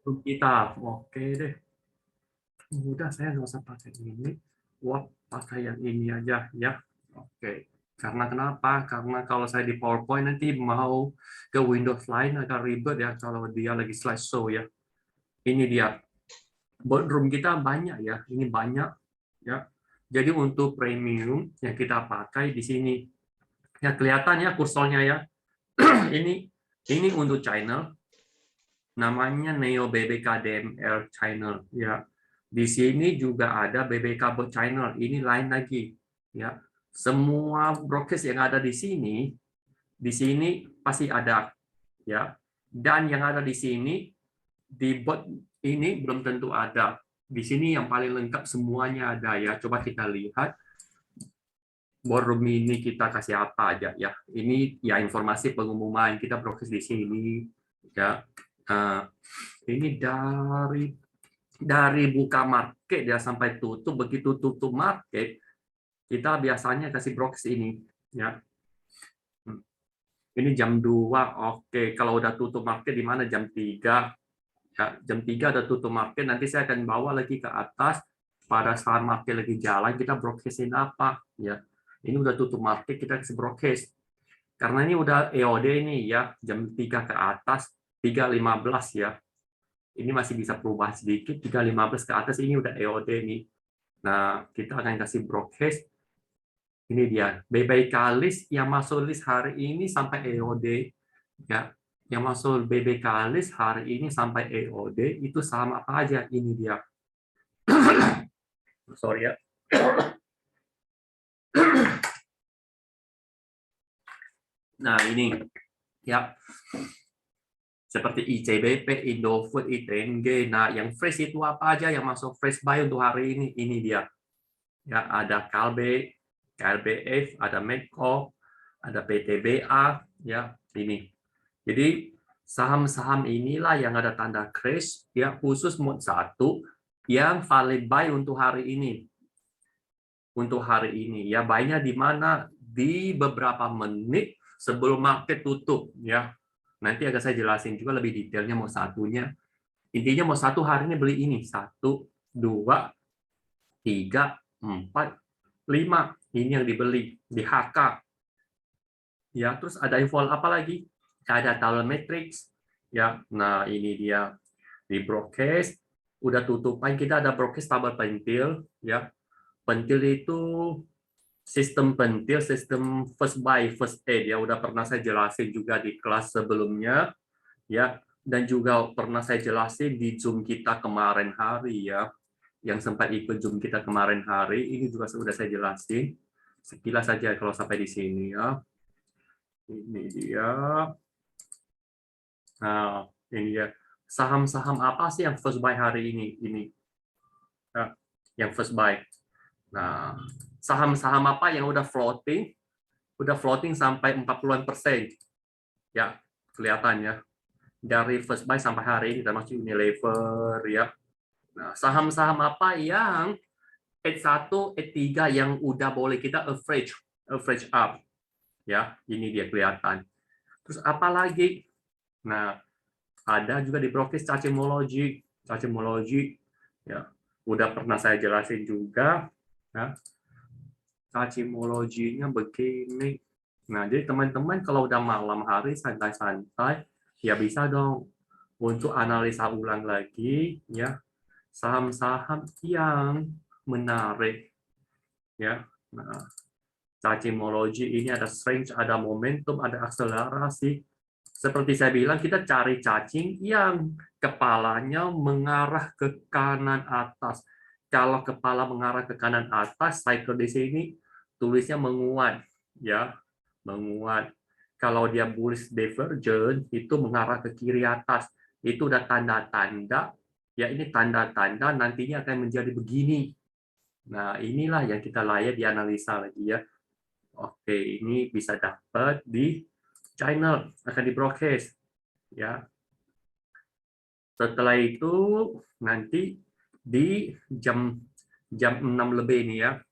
kita. Oke deh. Udah, saya nggak usah pakai ini. Wah, pakai yang ini aja ya. Oke. Karena kenapa? Karena kalau saya di PowerPoint nanti mau ke Windows lain agak ribet ya kalau dia lagi slideshow ya. Ini dia. Boardroom kita banyak ya. Ini banyak ya. Jadi untuk premium yang kita pakai di sini. Ya kelihatan ya kursornya ya. Ini untuk channel namanya Neo BBK DML channel ya. Di sini juga ada BBK Bot channel. Ini lain lagi ya. Semua broadcast yang ada di sini pasti ada ya. Dan yang ada di sini di bot ini belum tentu ada. Di sini yang paling lengkap semuanya ada ya. Coba kita lihat boardroom ini kita kasih apa aja ya. Ini ya informasi pengumuman kita broadcast di sini ya. Nah, ini dari buka market ya sampai tutup. Begitu tutup market kita biasanya kasih broadcast ini ya. Ini jam 2. Oke, kalau udah tutup market di mana jam 3 ya, jam 3 udah tutup market, nanti saya akan bawa lagi ke atas pada saat market lagi jalan kita broadcastin apa ya. Ini udah tutup market kita kasih broadcast. Karena ini udah EOD nih ya, jam 3 ke atas 3.15 ya. Ini masih bisa berubah sedikit, 3.15 ke atas ini udah EOD nih. Nah, kita akan kasih broadcast. Ini dia, BBK list yang masuk list hari ini sampai EOD. Ya, yang masuk BBK list hari ini sampai EOD itu sama apa aja? Ini dia. Sorry ya. Nah, ini ya. Seperti ICBP, Indofood, ITNG. Nah, yang fresh itu apa aja yang masuk fresh buy untuk hari ini? Ini dia. Ya, ada Kalbe, KLBF, ada Medco, ada PTBA, ya, ini. Jadi saham-saham inilah yang ada tanda crash ya, khusus mode 1 yang valid buy untuk hari ini. Untuk hari ini ya, buy-nya di mana? Di beberapa menit sebelum market tutup ya. Nanti akan saya jelasin juga lebih detailnya mau satunya. Intinya mau satu hari ini beli ini. 1, 2, 3, 4, 5. Ini yang dibeli di HK. Ya, terus ada info apa lagi? Ada Metrics. Ya, nah ini dia di broadcast. Udah tutupan kita ada broadcast tabel pentil. Ya, pentil itu sistem pentil, sistem first buy, first aid. Ya, udah pernah saya jelasin juga di kelas sebelumnya. Ya, dan juga pernah saya jelasin di Zoom kita kemarin hari ya. Yang sempat ikut Zoom kita kemarin hari, ini juga sudah saya jelasin. Sekilas saja kalau sampai di sini ya. Ini dia. Nah, ini dia. Saham-saham apa sih yang first buy hari ini? Ini ya, yang first buy. Nah, saham-saham apa yang udah floating? Udah floating sampai 40-an%. Ya, kelihatan ya. Dari first buy sampai hari ini termasuk Unilever ya. Nah, saham-saham apa yang H1, H3 yang udah boleh kita average up. Ya, ini dia kelihatan. Terus apa lagi? Nah, ada juga di broadcast cacimology. Cacimology ya, udah pernah saya jelasin juga ya. Cacimology-nya begini. Nah, jadi teman-teman kalau udah malam hari santai-santai ya bisa dong untuk analisa ulang lagi ya saham-saham yang menarik ya. Nah, cacimology ini ada strength, ada momentum, ada akselerasi. Seperti saya bilang, kita cari cacing yang kepalanya mengarah ke kanan atas. Kalau kepala mengarah ke kanan atas, cycle di sini tulisnya menguat, ya, menguat. Kalau dia bullish divergent, itu mengarah ke kiri atas. Itu udah tanda-tanda, ya ini tanda-tanda nantinya akan menjadi begini. Nah, inilah yang kita layak dianalisa lagi ya. Oke, ini bisa dapat di channel, akan di broadcast ya. Setelah itu nanti di jam jam 6 lebih ini ya.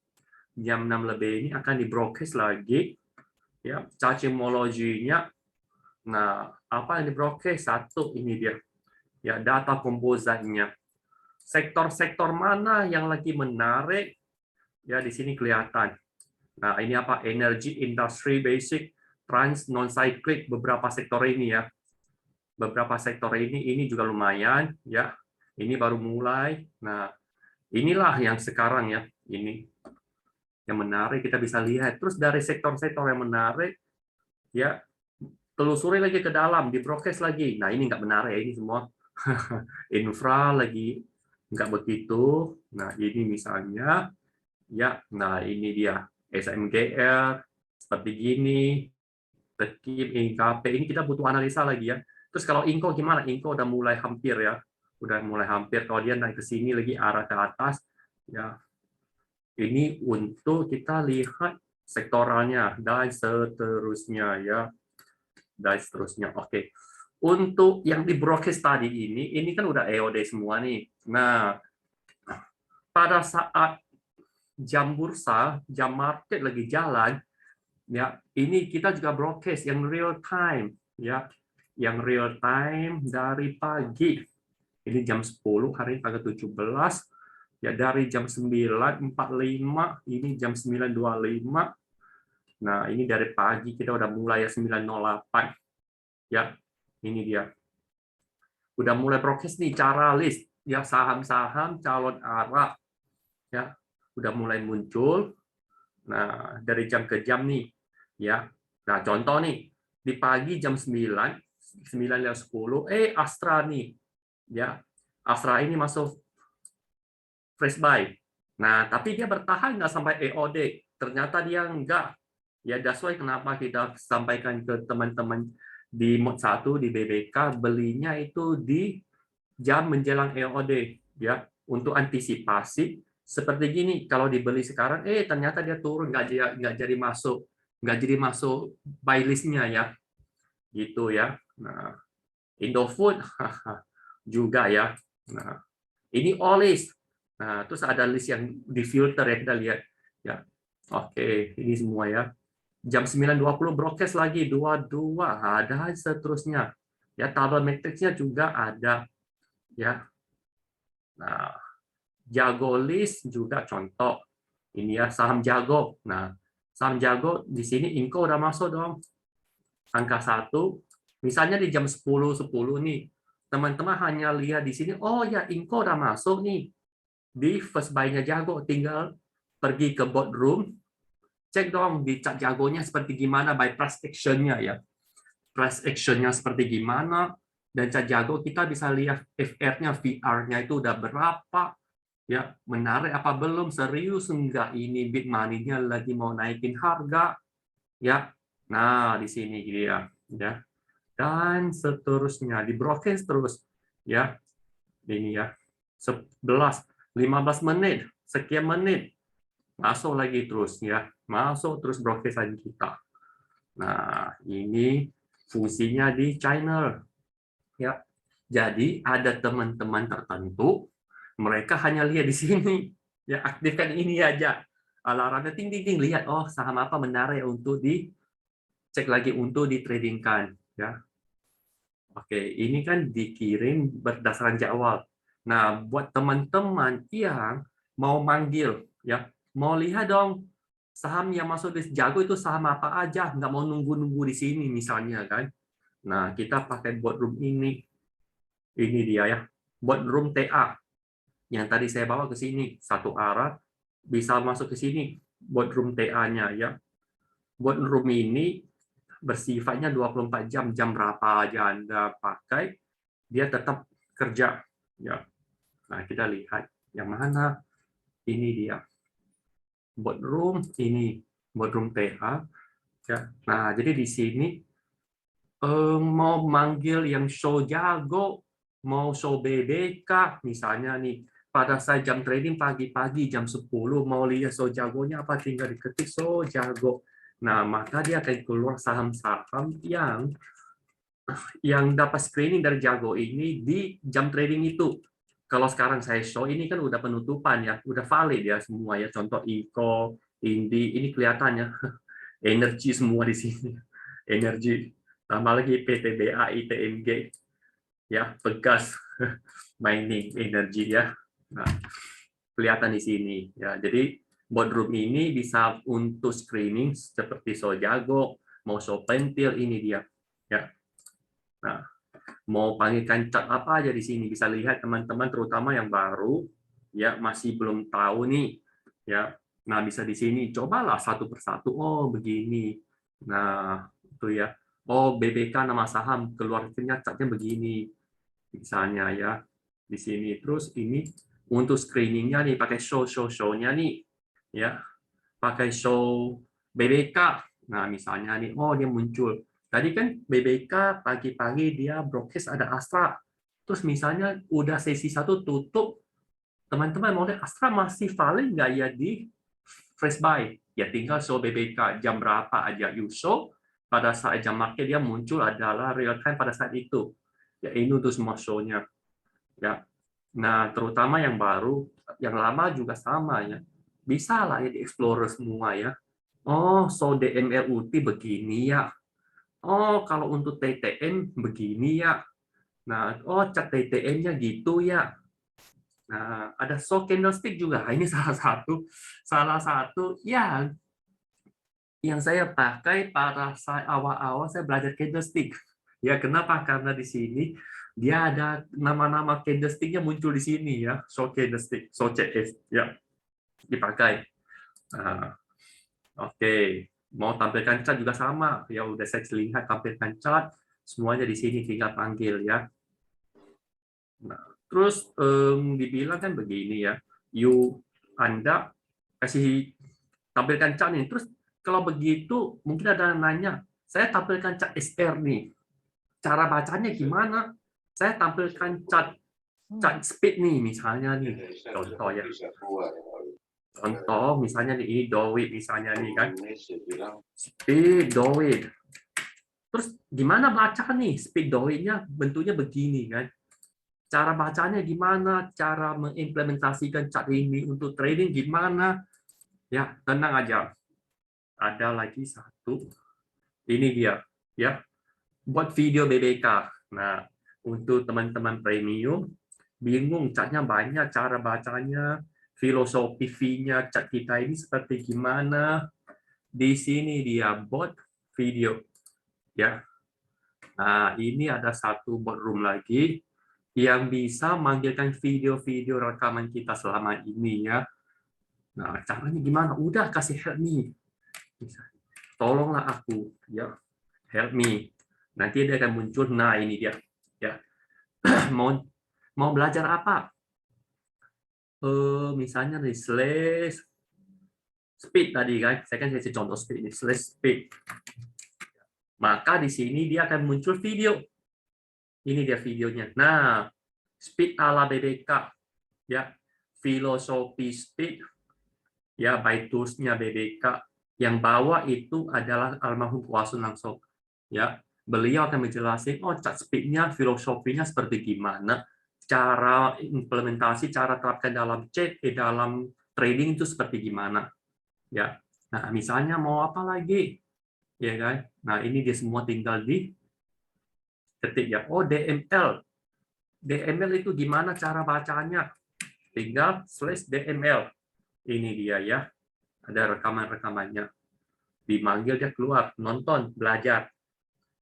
Jam 6 lebih ini akan di broadcast lagi ya, cacimology-nya. Nah, apa yang di broadcast? Satu ini dia. ya data kompositnya. Sektor-sektor mana yang lagi menarik? Ya di sini kelihatan. Nah, ini apa? Energy, industry, basic, trans, non-cyclic, beberapa sektor ini ya. Beberapa sektor ini juga lumayan ya. Ini baru mulai. Nah, inilah yang sekarang ya. Ini yang menarik kita bisa lihat. Terus dari sektor-sektor yang menarik ya, telusuri lagi ke dalam, di broadcast lagi. Nah, ini nggak benar ya, ini semua infra lagi nggak begitu. Nah, ini misalnya ya, nah ini dia SMGR seperti gini, Tekim, IKP, ini kita butuh analisa lagi ya. Terus kalau Inco gimana? Inco udah mulai hampir ya, udah mulai hampir. Kalau dia naik ke sini lagi arah ke atas, ya ini untuk kita lihat sektoralnya dan seterusnya ya, dan seterusnya. Oke, untuk yang di broadcast tadi ini kan udah EOD semua nih. Nah, pada saat jam bursa, jam market lagi jalan, ya ini kita juga broadcast yang real time ya, yang real time dari pagi. Ini jam 10 hari tanggal 17 ya, dari jam 9.45 ini jam 9.25. Nah, ini dari pagi kita udah mulai ya 9.08 ya. Ini dia. Udah mulai broadcast nih cara list ya, saham-saham calon arah ya udah mulai muncul. Nah, dari jam ke jam nih ya. Nah, contoh nih di pagi jam 9.10 Astra nih ya. Astra ini masuk fresh buy. Nah, tapi dia bertahan nggak sampai EOD. Ternyata dia enggak. Ya, that's why kenapa kita sampaikan ke teman-teman di mod 1 di BBK belinya itu di jam menjelang EOD ya, untuk antisipasi seperti gini. Kalau dibeli sekarang ternyata dia turun, nggak jadi masuk buy list-nya ya, gitu ya. Nah, Indofood juga ya. Nah, ini all list. Nah, terus ada list yang difilter ya, kita lihat ya. Oke, ini semua ya. Jam 9.20 broadcast lagi 22, ada seterusnya. Ya, tabel matrixnya juga ada ya. Nah, Jago list juga contoh. Ini ya saham Jago. Nah, saham Jago di sini Inco udah masuk dong. Angka 1. Misalnya di jam 10.10 nih. Teman-teman hanya lihat di sini, oh ya Inco udah masuk nih. Di first buy-nya Jago, tinggal pergi ke boardroom, cek dong di chart Jagonya seperti gimana by price action-nya ya. Price action-nya seperti gimana, dan chart Jago kita bisa lihat FR-nya, VR-nya itu udah berapa, ya menarik apa belum, serius enggak ini big money-nya lagi mau naikin harga ya. Nah, di sini dia ya. Dan seterusnya di broadcast terus ya. Ini ya. 15 menit, sekian menit masuk lagi terus ya. Masuk terus broadcastan kita. Nah, ini fungsinya di channel ya. Jadi ada teman-teman tertentu, mereka hanya lihat di sini ya, aktifkan ini aja alarmnya, ting ting ting, lihat oh saham apa menarik untuk dicek lagi untuk ditradingkan ya. Oke, ini kan dikirim berdasarkan jadwal. Nah, buat teman-teman yang mau manggil ya, mau lihat dong saham yang masuk di Jago itu saham apa aja, nggak mau nunggu-nunggu di sini misalnya kan. Nah, kita pakai boardroom ini dia ya, boardroom TA yang tadi saya bawa ke sini, satu arah bisa masuk ke sini boardroom TA-nya ya. Boardroom ini bersifatnya 24 jam, jam berapa aja Anda pakai, dia tetap kerja ya. Nah, kita lihat yang mana. Ini dia boardroom, ini boardroom TA ya. Nah, jadi di sini mau manggil yang show Jago, mau show BBK misalnya nih, pada saat jam trading pagi-pagi jam 10 mau lihat show Jagonya apa, tinggal diketik show Jago. Nah, maka dia akan keluar saham-saham yang dapat screening dari Jago ini di jam trading itu. Kalau sekarang saya show ini kan udah penutupan ya, udah valid ya semua ya. Contoh Iko, Indi, ini kelihatannya energi semua di sini. Energi, tambah lagi PTBA, ITMG, ya Pegas. mining energi ya. Nah, kelihatan di sini ya. Jadi boardroom ini bisa untuk screening seperti show jago, mau show pentil ini dia ya. Nah, mau panggilkan cat apa aja di sini bisa lihat teman-teman, terutama yang baru ya, masih belum tahu nih ya. Nah, bisa di sini cobalah satu persatu. Oh, begini. Nah, itu ya. Oh, BBK nama saham keluarnya catnya begini misalnya ya di sini. Terus ini untuk screeningnya nih pakai show-nya nih ya, pakai show BBK. Nah, misalnya nih, oh dia muncul. Tadi kan BBK pagi-pagi dia broadcast ada Astra. Terus misalnya udah sesi satu tutup, teman-teman mau lihat Astra masih valid nggak ya di fresh buy? Ya tinggal show BBK jam berapa aja you show, pada saat jam market dia muncul adalah real time pada saat itu. Ya ini untuk semua show-nya. Ya. Nah, terutama yang baru, yang lama juga sama ya. Bisa lah ya di explore semua ya. Oh, so DMLUT begini ya. Oh, kalau untuk TTN begini ya. Nah, oh cat TTN-nya gitu ya. Nah, ada so candlestick juga. Ini salah satu ya yang saya pakai pada saat awal-awal saya belajar candlestick. Ya, kenapa? Karena di sini dia ada nama-nama candlestick-nya muncul di sini ya. So candlestick, so CS ya dipakai. Nah, oke, mau tampilkan chart juga sama. Ya udah saya lihat tampilkan chart, semuanya di sini tinggal panggil ya. Nah, terus dibilang kan begini ya, Anda kasih tampilkan chart nih. Terus kalau begitu mungkin ada yang nanya, saya tampilkan chart SR nih, cara bacanya gimana? Saya tampilkan chart speed nih, misalnya nih, contoh ya. Contoh misalnya nih, ini Dowit misalnya nih kan, speed Dowit. Terus gimana baca nih speed Dowit-nya bentuknya begini kan? Cara bacanya gimana? Cara mengimplementasikan chart ini untuk trading gimana? Ya, tenang aja. Ada lagi satu. Ini dia, ya. Buat video BBK. Nah, untuk teman-teman premium, bingung chartnya banyak, cara bacanya, filosofi fee-nya chart kita ini seperti gimana? Di sini dia bot video, ya. Nah, ini ada satu bot room lagi yang bisa manggilkan video-video rekaman kita selama ini ya. Nah, caranya gimana? Udah kasih help me. Tolonglah aku ya. Help me. Nanti dia akan muncul. Nah, ini dia ya. mau belajar apa? Misalnya nih slash speed tadi kan. Saya kan kasih contoh speed ini, slash speed. Maka di sini dia akan muncul video. Ini dia videonya. Nah, speed ala BBK ya. Filosofi speed ya, by tools-nya BBK. Yang bawah itu adalah almarhum Kuasun langsung ya. Beliau akan menjelaskan oh chart speed-nya, filosofinya seperti gimana, cara implementasi, cara terapkan dalam dalam trading itu seperti gimana ya. Nah, misalnya mau apa lagi ya kan. Nah, ini dia semua tinggal di ketik ya. Oh, DML. DML itu gimana cara bacanya? Tinggal slash DML. Ini dia ya. Ada rekaman-rekamannya. Dimanggil dia keluar, nonton, belajar.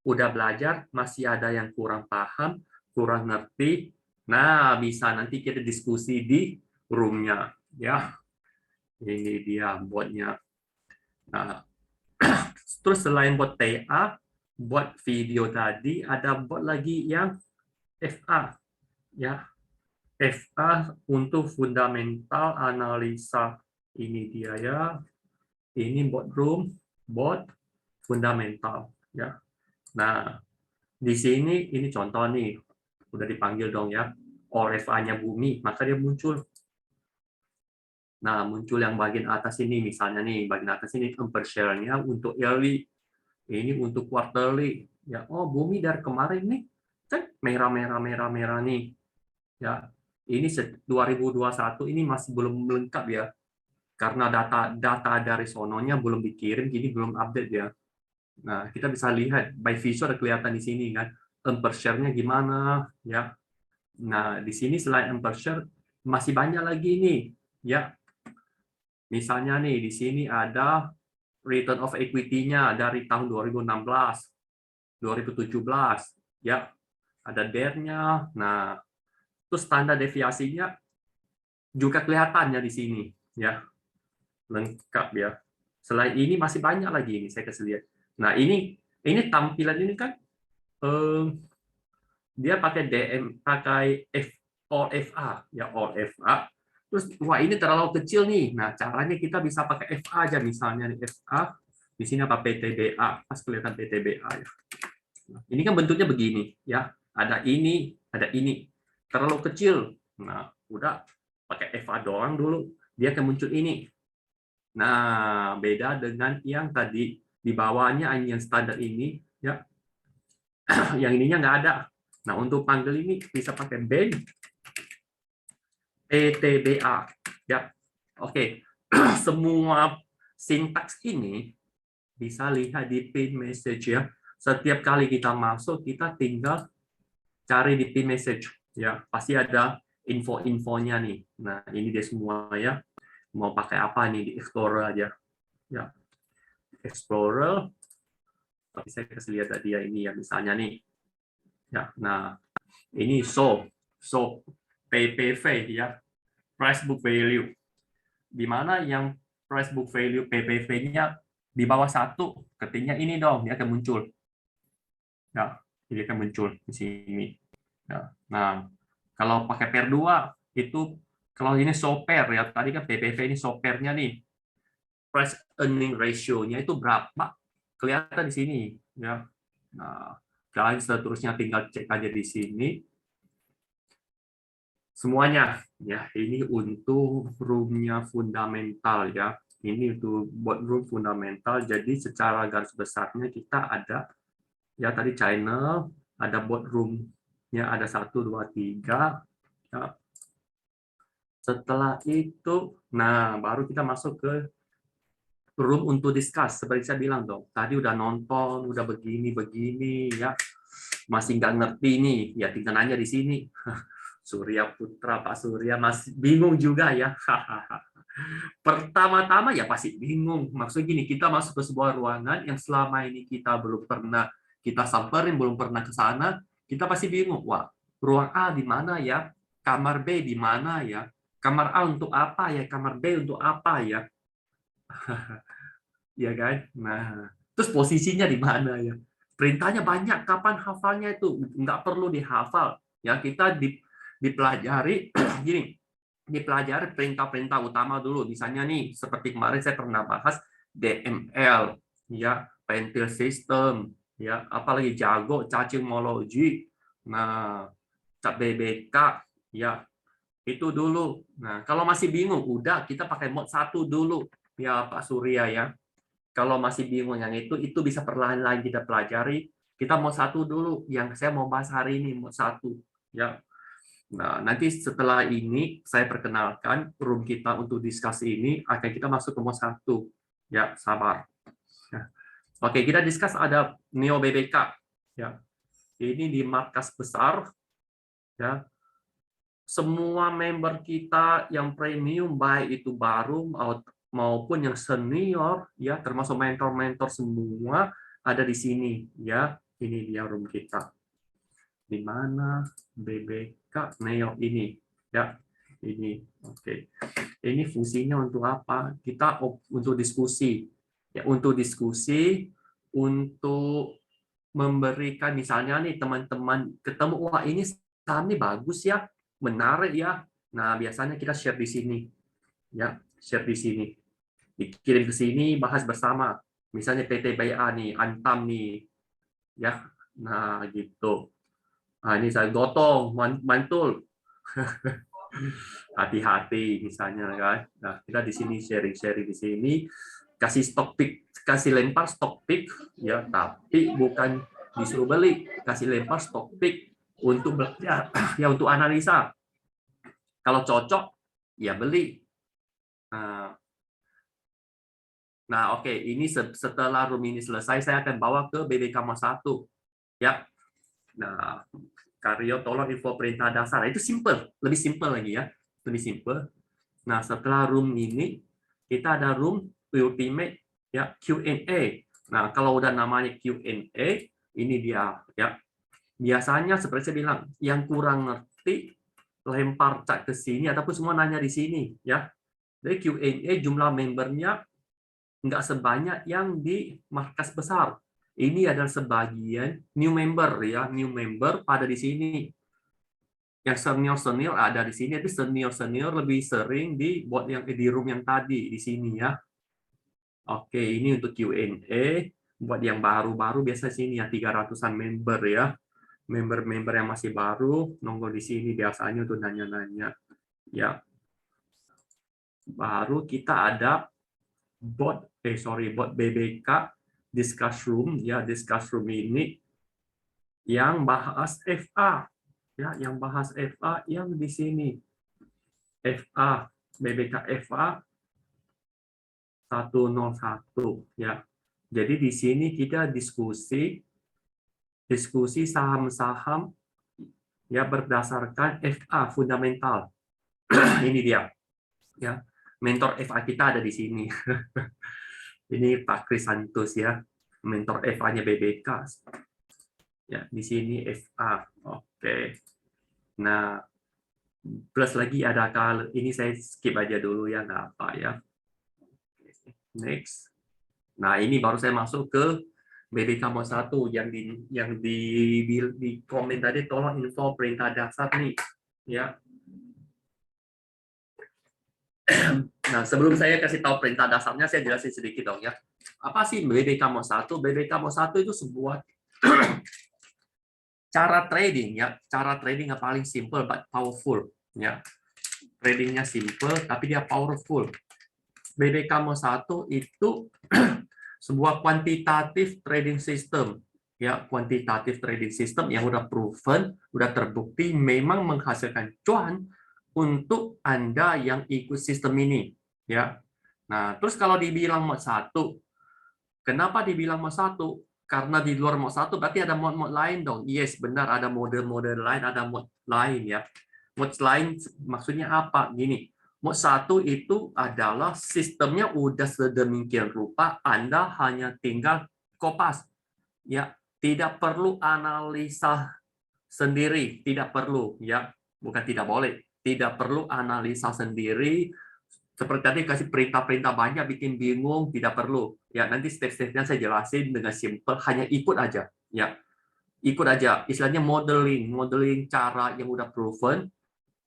Udah belajar, masih ada yang kurang paham, kurang ngerti. Nah, bisa nanti kita diskusi di room-nya. Ya, ini dia botnya. Nah, terus selain bot TA, bot video tadi, ada bot lagi yang FA. Ya, FA untuk fundamental analisa. Ini dia ya. Ini bot room, bot fundamental. Ya. Nah, di sini ini contoh nih, udah dipanggil dong ya, ORFA-nya Bumi, maka dia muncul. Nah, muncul yang bagian atas ini, misalnya nih, bagian atas ini per share-nya untuk yearly, ini untuk quarterly. Ya, oh Bumi dari kemarin nih, kan merah nih. Ya, ini 2021 ini masih belum lengkap ya, karena data dari sononya belum dikirim, jadi belum update ya. Nah, kita bisa lihat by visual ada kelihatan di sini kan, per share-nya gimana ya. Nah, di sini selain per share masih banyak lagi nih, ya. Misalnya nih di sini ada return of equity-nya dari tahun 2016, 2017, ya. Ada DER-nya. Nah, itu standar deviasinya juga kelihatannya di sini, ya. Lengkap ya. Selain ini masih banyak lagi ini saya kasih lihat. Nah, ini tampilan ini kan eh, dia pakai pakai all FA ya, all FA. Terus wah ini terlalu kecil nih. Nah, caranya kita bisa pakai FA aja, misalnya nih FA di sini apa PTBA, pas kelihatan PTBA ya. Nah, ini kan bentuknya begini ya. Ada ini, ada ini. Terlalu kecil. Nah, udah pakai FA doang dulu, dia akan muncul ini. Nah, beda dengan yang tadi di bawahnya yang standar ini ya. Yang ininya nggak ada. Nah, untuk panggil ini bisa pakai band PTBA ya. Oke. Semua sintaks ini bisa lihat di pin message ya. Setiap kali kita masuk, kita tinggal cari di pin message ya. Pasti ada info-infonya nih. Nah, ini dia semua ya. Mau pakai apa nih, di Explorer aja ya. Explorer, tapi saya kasih lihat tadi ya, ini ya misalnya nih ya. Nah, ini so PPV ya, price book value, di mana yang price book value PPV-nya di bawah 1, ketiknya ini dong, dia akan muncul ya, dia akan muncul di sini ya. Nah, kalau pakai pair 2 itu, kalau ini show pair ya, tadi kan PPV ini show pair-nya nih, price earning ratio-nya itu berapa, kelihatan di sini ya. Nah, kalian seterusnya tinggal cek aja di sini semuanya ya. Ini untuk room-nya fundamental ya. Ini untuk boardroom fundamental. Jadi secara garis besarnya kita ada ya, tadi channel, ada boardroom-nya ada 1 2 3 ya. Setelah itu, nah baru kita masuk ke room untuk discuss. Seperti saya bilang dong, tadi udah nonton, udah begini ya, masih nggak ngerti nih ya, tinggal nanya di sini. Surya Putra, Pak Surya masih bingung juga ya. Pertama-tama ya pasti bingung. Maksudnya gini, kita masuk ke sebuah ruangan yang selama ini kita belum pernah kita samperin, belum pernah ke sana, kita pasti bingung. Wah, ruang A di mana ya? Kamar B di mana ya? Kamar A untuk apa ya? Kamar B untuk apa ya? Ya kan? Nah, terus posisinya di mana ya? Perintahnya banyak, kapan hafalnya itu? Nggak perlu dihafal. Ya, kita dipelajari gini, dipelajari perintah-perintah utama dulu. Misalnya nih, seperti kemarin saya pernah bahas DML, ya, pentil system, ya, apalagi jago cacingology. Nah, BBK, ya, itu dulu. Nah, kalau masih bingung, udah kita pakai mod 1 dulu, ya Pak Surya ya. Kalau masih bingung yang itu bisa perlahan-lahan kita pelajari. Kita mau 1 dulu, yang saya mau bahas hari ini mau 1 ya. Nah, nanti setelah ini saya perkenalkan room kita untuk diskusi ini, akan kita masuk ke mod 1 ya, sabar ya. Oke, kita discuss ada Neo BBK ya. Ini di markas besar ya. Semua member kita yang premium, baik itu baru maupun yang senior ya, termasuk mentor-mentor semua ada di sini ya. Ini dia room kita. Di mana BBK Neo ini ya. Ini oke. Ini fungsinya untuk apa? Kita untuk diskusi ya, untuk diskusi, untuk memberikan, misalnya nih teman-teman ketemu, wah ini saham ini bagus ya, menarik ya. Nah, biasanya kita share di sini ya, share di sini. Dikirim ke sini, bahas bersama. Misalnya PTBA nih, Antam nih ya. Nah, gitu. Nah, ini saya gotong, mantul. Hati-hati misalnya kan. Nah, kita di sini sharing-sharing di sini, kasih stock pick, kasih lempar stock pick ya, tapi bukan disuruh beli, kasih lempar stock pick untuk belajar ya, untuk analisa. Kalau cocok ya beli. Nah, oke, ini setelah room ini selesai, saya akan bawa ke BBK 1 ya. Nah, Karyo tolong info perintah dasar. Itu simple, lebih simple lagi ya, lebih simple. Nah, setelah room ini kita ada room ultimate ya Q&A. Nah, kalau udah namanya Q&A, ini dia ya. Biasanya seperti saya bilang, yang kurang ngerti lempar chat ke sini ataupun semua nanya di sini ya. Jadi Q&A jumlah membernya nggak sebanyak yang di markas besar. Ini adalah sebagian new member ya, new member pada di sini. Yang senior ada di sini, tapi senior lebih sering di bot yang di room yang tadi di sini ya. Oke, ini untuk Q&A buat yang baru-baru biasa sini ya 300-an member ya. Member-member yang masih baru nongol di sini biasanya untuk nanya-nanya ya. Baru kita ada bot BBK discuss room ya, discuss room ini yang bahas FA ya, yang bahas FA yang di sini FA BBK FA 101 ya. Jadi di sini kita diskusi saham-saham ya berdasarkan FA fundamental. Ini dia ya. Mentor FA kita ada di sini. Ini Pak Krisantus ya, mentor FA-nya BBK. Ya, di sini FA. Oke. Nah, plus lagi ada ini saya skip aja dulu ya, nggak apa ya. Next. Nah, ini baru saya masuk ke BBK Mod 1 yang di komen tadi, tolong info perintah dasar nih ya. Nah, sebelum saya kasih tahu perintah dasarnya, saya jelasin sedikit dong ya. Apa sih BBK Mod 1? BBK Mod 1 itu sebuah cara trading ya. Cara trading yang paling simple but powerful ya. Tradingnya simple tapi dia powerful. BBK Mod 1 itu sebuah kuantitatif trading system ya, kuantitatif trading system yang udah proven, udah terbukti memang menghasilkan cuan untuk Anda yang ikut sistem ini ya. Nah, terus kalau dibilang mod 1, kenapa dibilang mod 1? Karena di luar mod 1 berarti ada mod-mod lain dong. Yes, benar ada mode-mode lain, ada mod lain ya. Mod lain maksudnya apa? Gini, mod 1 itu adalah sistemnya udah sedemikian rupa, Anda hanya tinggal kopas. Ya, tidak perlu analisa sendiri, tidak perlu ya. Bukan tidak boleh, tidak perlu analisa sendiri. Seperti tadi kasih perintah-perintah banyak bikin bingung, tidak perlu. Ya, nanti step-stepnya saya jelasin dengan simple, hanya ikut aja ya. Ikut aja, istilahnya modeling cara yang udah proven,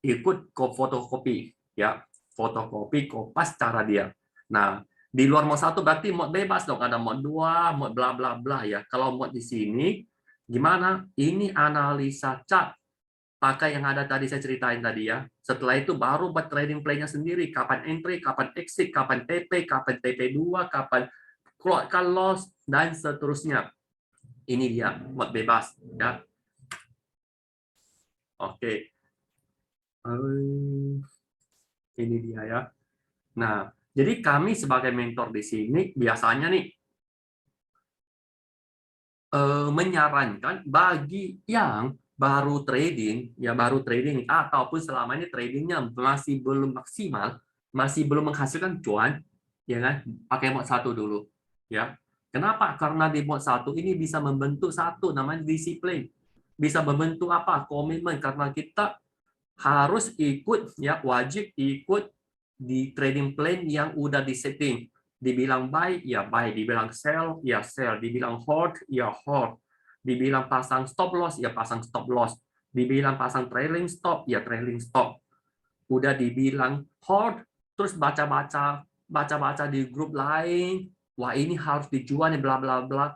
ikut fotokopi ya. Fotokopi, kopas cara dia. Nah, di luar mod 1 berarti mod bebas dong, ada mod 2, mod bla bla bla ya. Kalau mod di sini gimana? Ini analisa chart pakai yang ada tadi saya ceritain tadi ya. Setelah itu baru buat trading plan-nya sendiri, kapan entry, kapan exit, kapan TP, kapan TP2, kapan keluarkan loss dan seterusnya. Ini dia mod bebas ya. Oke. Ini dia ya. Nah, jadi kami sebagai mentor di sini biasanya nih menyarankan bagi yang baru trading, ya baru trading ataupun selama ini tradingnya masih belum maksimal, masih belum menghasilkan cuan, ya kan? Pakai mod 1 dulu, ya. Kenapa? Karena di mod 1 ini bisa membentuk satu namanya disiplin. Bisa membentuk apa? Komitmen, karena kita harus ikut ya, wajib ikut di trading plan yang udah disetting. Dibilang buy, ya buy. Dibilang sell, ya sell. Dibilang hold, ya hold. Dibilang pasang stop loss, ya pasang stop loss. Dibilang pasang trailing stop, ya trailing stop. Udah dibilang hold, terus baca-baca di grup lain, wah ini harus dijual nih bla bla bla.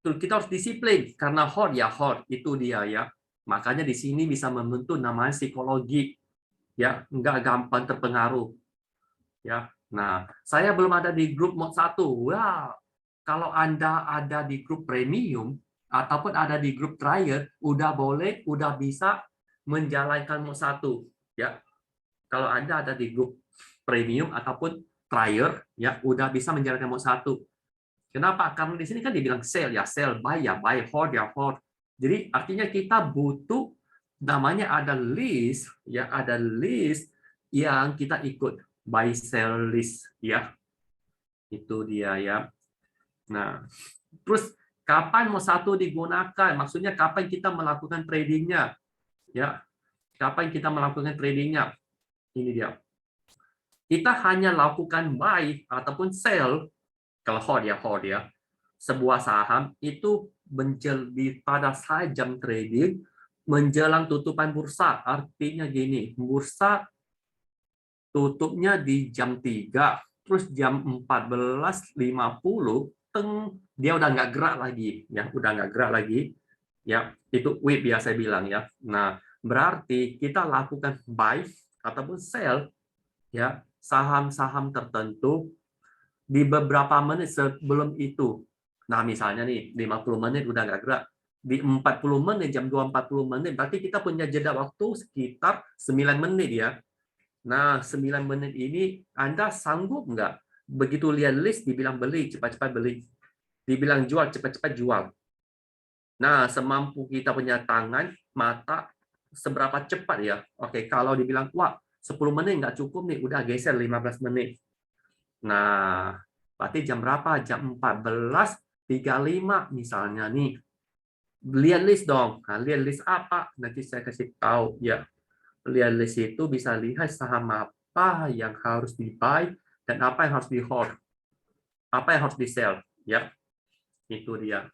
Terus kita harus disiplin karena hold ya hold, itu dia ya. Makanya di sini bisa membentuk namanya psikologi ya, nggak gampang terpengaruh ya. Nah, saya belum ada di grup mod 1. Wah, kalau Anda ada di grup premium ataupun ada di grup trial, udah boleh, udah bisa menjalankan mod 1 ya. Kalau Anda ada di grup premium ataupun trial ya, udah bisa menjalankan mod 1. Kenapa? Karena di sini kan dibilang sell ya sell, buy ya buy, hold ya hold. Jadi artinya kita butuh namanya ada list, ya, ada list yang kita ikut buy sell list, ya. Itu dia, ya. Nah, terus kapan mau satu digunakan? Maksudnya kapan kita melakukan tradingnya, ya? Kapan kita melakukan tradingnya? Ini dia. Kita hanya lakukan buy ataupun sell, kalau hold ya. Sebuah saham itu menjadi pada saat jam trading menjelang tutupan bursa. Artinya gini, bursa tutupnya di jam 3, terus jam 14.50, dia udah nggak gerak lagi, ya, udah nggak gerak lagi, ya, itu WIP ya saya bilang, ya. Nah, berarti kita lakukan buy ataupun sell, ya, saham-saham tertentu di beberapa menit sebelum itu. Nah, misalnya nih, 50 menit udah nggak gerak, di 40 menit, jam 2.40 berarti kita punya jeda waktu sekitar 9 menit, ya. Nah, 9 menit ini Anda sanggup nggak? Begitu lihat list, dibilang beli, cepat-cepat beli. Dibilang jual, cepat-cepat jual. Nah, semampu kita punya tangan, mata, seberapa cepat ya? Oke, kalau dibilang, wah, 10 menit nggak cukup nih, udah geser 15 menit. Nah, berarti jam berapa? Jam 14.35 misalnya nih. Lihat list dong. Nah, lihat list apa? Nanti saya kasih tahu, ya. Lihat list itu bisa lihat saham apa yang harus di buy dan apa yang harus di hold, apa yang harus di sell, ya. Itu dia.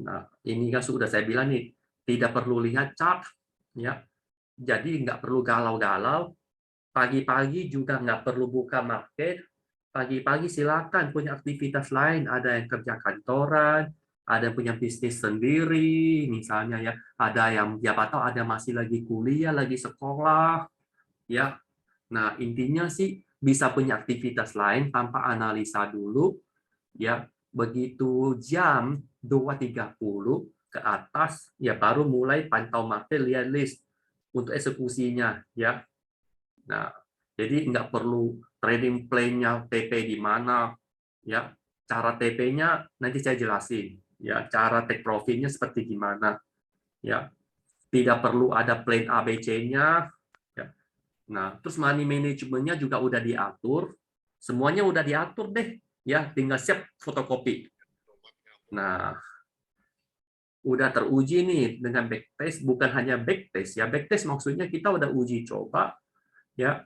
Nah, ini kan sudah saya bilang nih, tidak perlu lihat chart, ya. Jadi nggak perlu galau-galau. Pagi-pagi juga nggak perlu buka market. Pagi-pagi silakan punya aktivitas lain. Ada yang kerja kantoran, ada yang punya bisnis sendiri, misalnya, ya. Ada yang siapa tahu ada masih lagi kuliah, lagi sekolah, ya. Nah, intinya sih bisa punya aktivitas lain tanpa analisa dulu, ya. Begitu jam 2.30 ke atas, ya baru mulai pantau market, lihat list untuk eksekusinya, ya. Nah, jadi nggak perlu trading plan-nya TP di mana, ya. Cara TP-nya nanti saya jelasin, ya. Cara take profit-nya seperti gimana, ya. Tidak perlu ada plan ABC-nya, ya. Nah, terus money management-nya juga udah diatur, semuanya udah diatur deh, ya. Tinggal siap fotokopi. Nah, udah teruji nih dengan backtest, bukan hanya backtest, ya. Backtest maksudnya kita udah uji coba, ya.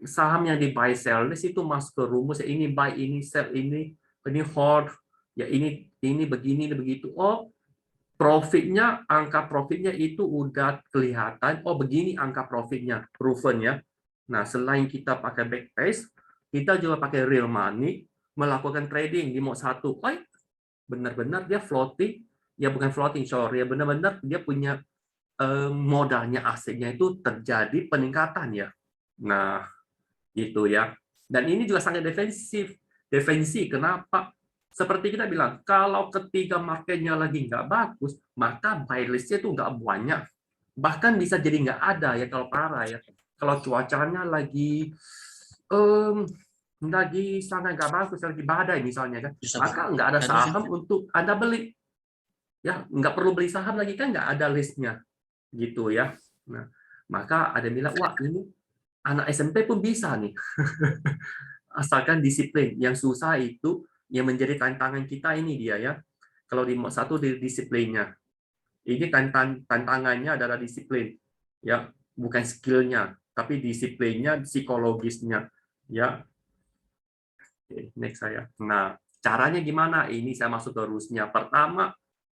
Saham yang di buy sell list itu masuk ke rumus, ya, ini buy, ini sell, ini hold, ya, ini begini, ini begitu. Oh, profitnya, angka profitnya itu udah kelihatan. Oh, begini angka profitnya, proven, ya. Nah, selain kita pakai backtest, kita juga pakai real money melakukan trading di mode 1. Oh, benar-benar dia floating, ya, bukan floating, sorry, ya, benar-benar dia punya modalnya, asetnya itu terjadi peningkatan, ya. Nah, gitu, ya. Dan ini juga sangat defensif. Defensi, kenapa? Seperti kita bilang, kalau ketiga marketnya lagi nggak bagus, maka buy list-nya itu nggak banyak. Bahkan bisa jadi nggak ada, ya, kalau parah, ya. Kalau cuacanya lagi sangat nggak bagus, lagi badai misalnya, kan, maka nggak ada saham untuk Anda beli. Ya, nggak perlu beli saham lagi, kan nggak ada list-nya. Gitu, ya. Nah, maka ada yang bilang, wah, ini anak SMP pun bisa nih. Asalkan disiplin. Yang susah itu yang menjadi tantangan kita, ini dia, ya. Kalau di mod 1 di disiplinnya. Ini tantangannya adalah disiplin, ya, bukan skillnya, tapi disiplinnya, psikologisnya, ya. Oke, next saya. Nah, caranya gimana? Ini saya masuk ke rules-nya. Pertama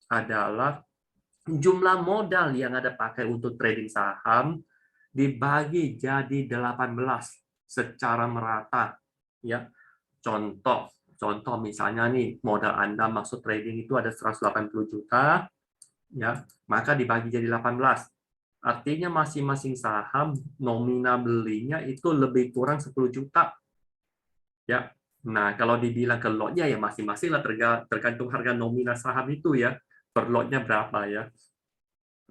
adalah jumlah modal yang ada pakai untuk trading saham dibagi jadi 18 secara merata, ya. Contoh misalnya nih, modal Anda masuk trading itu ada 180 juta, ya, maka dibagi jadi 18. Artinya masing-masing saham nominal belinya itu lebih kurang 10 juta, ya. Nah, kalau dibilang ke lotnya, ya masing-masing lah, tergantung harga nominal saham itu, ya, per lotnya berapa, ya.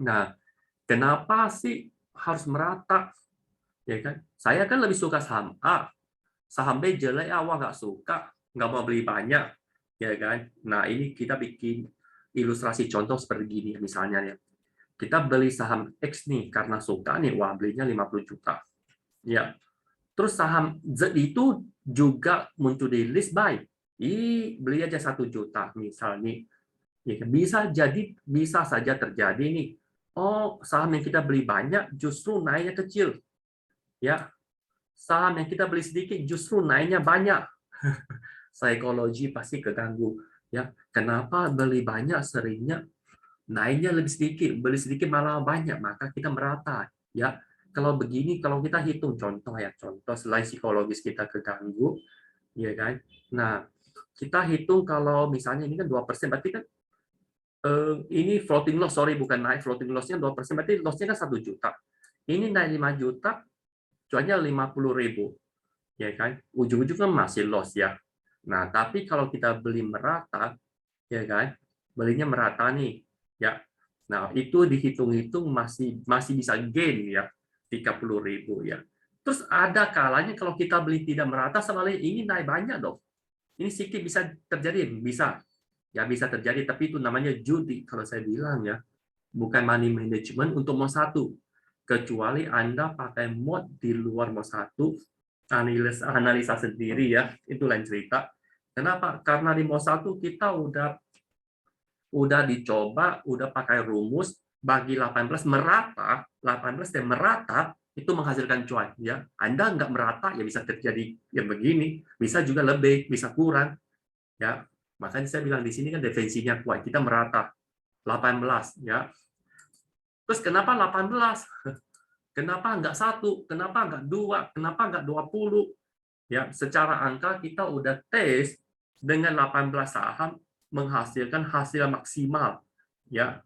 Nah, kenapa sih harus merata? Ya kan? Saya kan lebih suka saham A, saham B jelek, awak nggak suka, nggak mau beli banyak, ya kan? Nah, ini kita bikin ilustrasi contoh seperti gini misalnya ya. Kita beli saham X nih karena suka nih, wah belinya 50 juta. Ya. Terus saham Z itu juga muncul di list buy. Beli aja 1 juta misalnya. Ya, bisa saja terjadi nih. Oh, saham yang kita beli banyak justru naiknya kecil. Ya. Saham yang kita beli sedikit justru naiknya banyak. Psikologi pasti keganggu. Ya, kenapa beli banyak seringnya naiknya lebih sedikit, beli sedikit malah banyak, maka kita merata. Ya, kalau begini, kalau kita hitung contoh ya, contoh selain psikologis kita keganggu, ya kan? Nah, kita hitung kalau misalnya ini kan 2%, berarti kan ini floating loss, sorry bukan naik, floating loss-nya 2%, berarti loss-nya kan 1 juta. Ini naik 5 juta, cuannya 50.000, ya kan? Ujung-ujungnya masih loss ya. Nah, tapi kalau kita beli merata, ya kan? Belinya merata nih, ya. Nah, itu dihitung-hitung masih bisa gain ya, 30.000 ya. Terus ada kalanya kalau kita beli tidak merata, sebenarnya ini naik banyak dong. Ini sedikit bisa terjadi, bisa. Ya bisa terjadi, tapi itu namanya judi kalau saya bilang ya. Bukan money management untuk mod 1. Kecuali Anda pakai mod di luar mod 1, analisa sendiri ya, itu lain cerita. Kenapa? Karena di mod 1 kita udah dicoba, udah pakai rumus bagi 18 merata, 18 dan merata itu menghasilkan cuan ya. Anda nggak merata ya bisa terjadi yang begini, bisa juga lebih, bisa kurang ya. Makanya saya bilang di sini kan defensinya kuat, kita merata 18 ya. Terus kenapa 18? Kenapa nggak 1? Kenapa nggak 2? Kenapa nggak 20? Ya, secara angka kita udah tes dengan 18 saham menghasilkan hasil maksimal. Ya,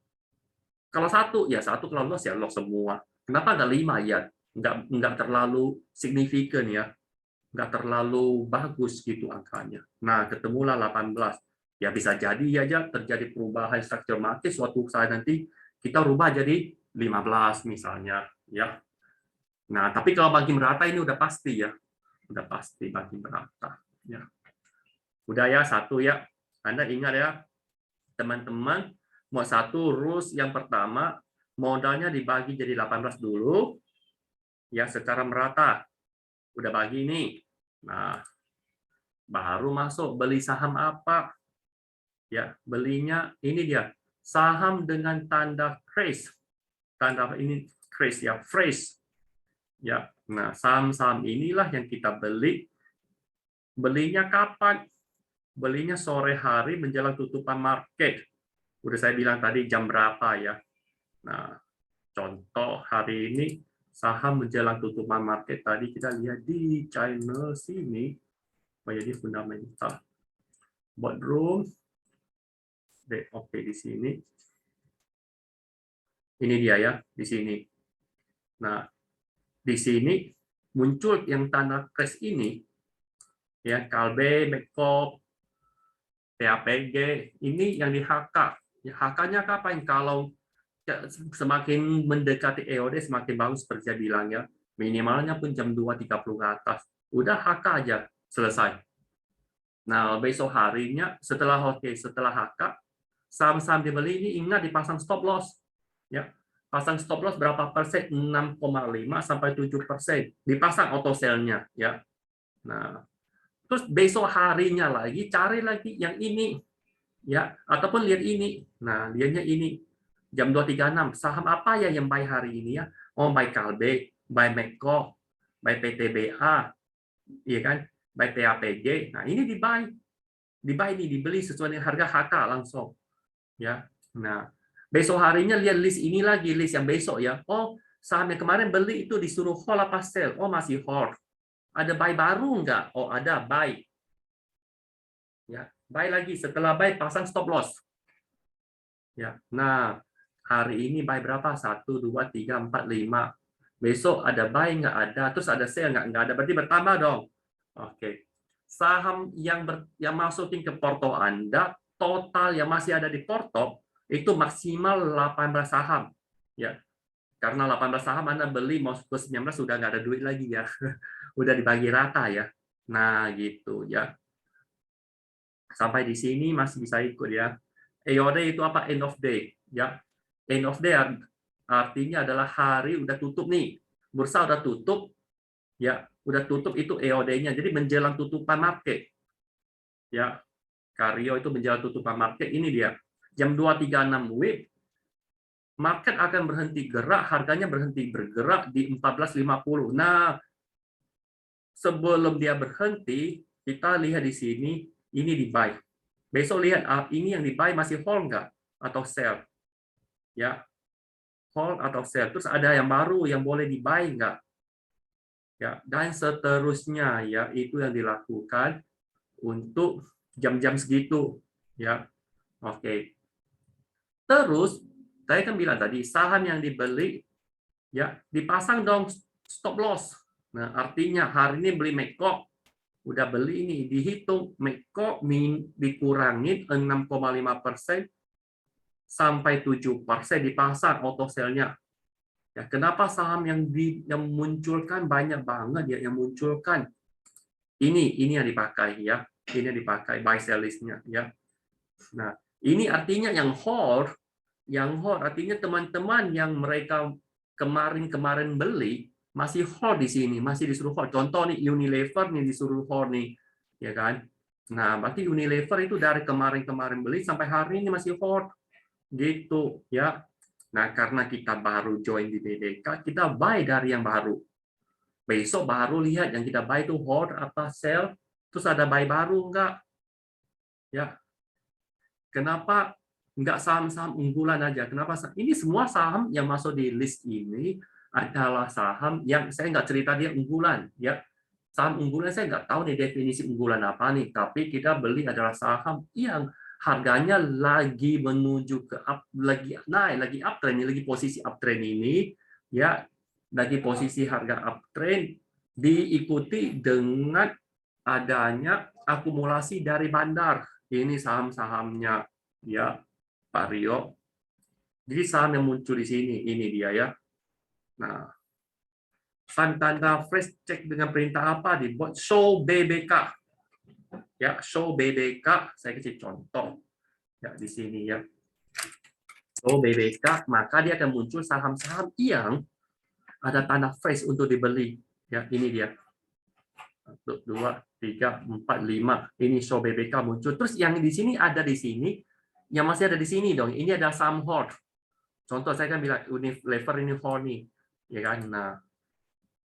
kalau 1 ya 1, kalau loss ya loss semua. Kenapa nggak 5 ya? Nggak terlalu signifikan ya, nggak terlalu bagus gitu angkanya. Nah, ketemulah 18. Ya bisa jadi aja terjadi perubahan struktur market suatu saat nanti kita rubah jadi 15 misalnya ya. Nah, tapi kalau bagi merata ini udah pasti ya. Udah pasti bagi merata ya. Udah ya, 1 ya. Anda ingat ya, teman-teman, mau 1 rules yang pertama, modalnya dibagi jadi 18 dulu ya secara merata. Udah bagi nih. Nah, baru masuk beli saham apa? Ya, belinya ini dia. Saham dengan tanda crash. Tanda ini crash ya, fresh. Ya. Nah, saham-saham inilah yang kita beli. Belinya kapan? Belinya sore hari menjelang tutupan market. Udah saya bilang tadi jam berapa ya. Nah, contoh hari ini saham menjelang tutupan market tadi kita lihat di channel sini. Jadi fundamental. Boardroom. Oke, di sini. Ini dia ya, di sini. Nah, di sini muncul yang tanda crash ini, ya Kalbe, Mekop, PAPG, ini yang di HK. Ya, HK-nya kapan? Kalau semakin mendekati EOD semakin bagus seperti saya bilang ya. Minimalnya pun jam 2.30 ke atas. Udah HK aja selesai. Nah, besok harinya setelah setelah HK, saham-saham dibeli ini ingat dipasang stop loss. Ya. Pasang stop loss berapa persen? 6,5 sampai 7%. Dipasang auto sell-nya ya. Nah, terus besok harinya lagi cari lagi yang ini ya, ataupun lihat ini. Nah, lihatnya ini jam 2.36. Saham apa ya yang buy hari ini ya? Oh, buy Kalbe, buy Mekko, buy PTBA, iya kan? Buy PAPG. Nah, ini di-buy. Di-buy ini dibeli sesuai dengan harga HK langsung. Ya. Nah, besok harinya lihat list ini lagi, list yang besok ya. Oh, saham yang kemarin beli itu disuruh hold apa sell? Oh, masih hold. Ada buy baru enggak? Oh, ada buy. Ya, buy lagi. Setelah buy pasang stop loss. Ya. Nah, hari ini buy berapa? 1, 2, 3, 4, 5. Besok ada buy nggak ada, terus ada sell nggak ada, berarti bertambah dong. Oke. Saham yang masukin ke porto Anda, total yang masih ada di porto itu maksimal 18 saham. Ya. Karena 18 saham Anda beli mau ke 19 sudah nggak ada duit lagi ya. Udah dibagi rata ya. Nah, gitu ya. Sampai di sini masih bisa ikut ya. EOD itu apa? End of day, ya. End of day artinya adalah hari udah tutup nih. Bursa udah tutup, ya, udah tutup itu EOD-nya. Jadi menjelang tutupan market. Ya. Karyo itu menjelang tutupan market, ini dia. Jam 2.36 WIB, market akan berhenti gerak, harganya berhenti bergerak di 14.50. Nah, sebelum dia berhenti, kita lihat di sini, ini di buy. Besok lihat ini yang di buy masih hold nggak atau sell, ya, hold atau sell. Terus ada yang baru yang boleh di buy nggak, ya, dan seterusnya, ya, itu yang dilakukan untuk jam-jam segitu, ya. Oke. Terus saya kan bilang tadi saham yang dibeli, ya, dipasang dong stop loss. Nah, artinya hari ini beli Meko, udah beli ini, dihitung Meko dikurangin 6,5% sampai 7% dipasang auto sell-nya. Ya, kenapa saham yang munculkan banyak banget ya, yang munculkan ini yang dipakai, ya, ini yang dipakai buy sell list-nya, ya. Nah, ini artinya yang hold artinya teman-teman yang mereka kemarin beli masih hold di sini, masih disuruh hold. Contoh nih Unilever nih disuruh hold nih, ya kan? Nah, berarti Unilever itu dari kemarin beli sampai hari ini masih hold, gitu, ya. Nah, karena kita baru join di BBK, kita buy dari yang baru. Besok baru lihat yang kita buy itu hold apa sell, terus ada buy baru enggak, ya. Kenapa nggak saham-saham unggulan aja? Kenapa? Ini semua saham yang masuk di list ini adalah saham yang saya nggak cerita dia unggulan, ya. Saham unggulan saya nggak tahu nih definisi unggulan apa nih, tapi kita beli adalah saham yang harganya lagi menuju ke lagi naik, lagi uptrend, lagi posisi uptrend ini, ya, lagi posisi harga uptrend diikuti dengan adanya akumulasi dari bandar. Ini saham-sahamnya, ya, Pak Rio. Jadi saham yang muncul di sini, ini dia, ya. Nah, tanda fresh check dengan perintah apa dibuat? Show BBK, ya, show BBK. Saya kasih contoh, ya, di sini, ya. Show BBK, maka dia akan muncul saham-saham yang ada tanda fresh untuk dibeli, ya. Ini dia. 1, 2, 3, 4, 5. Ini show BBK muncul. Terus yang di sini ada di sini, yang masih ada di sini dong. Ini ada saham hold. Contoh saya kan bilang Unilever ini hold nih, ya kan. Nah,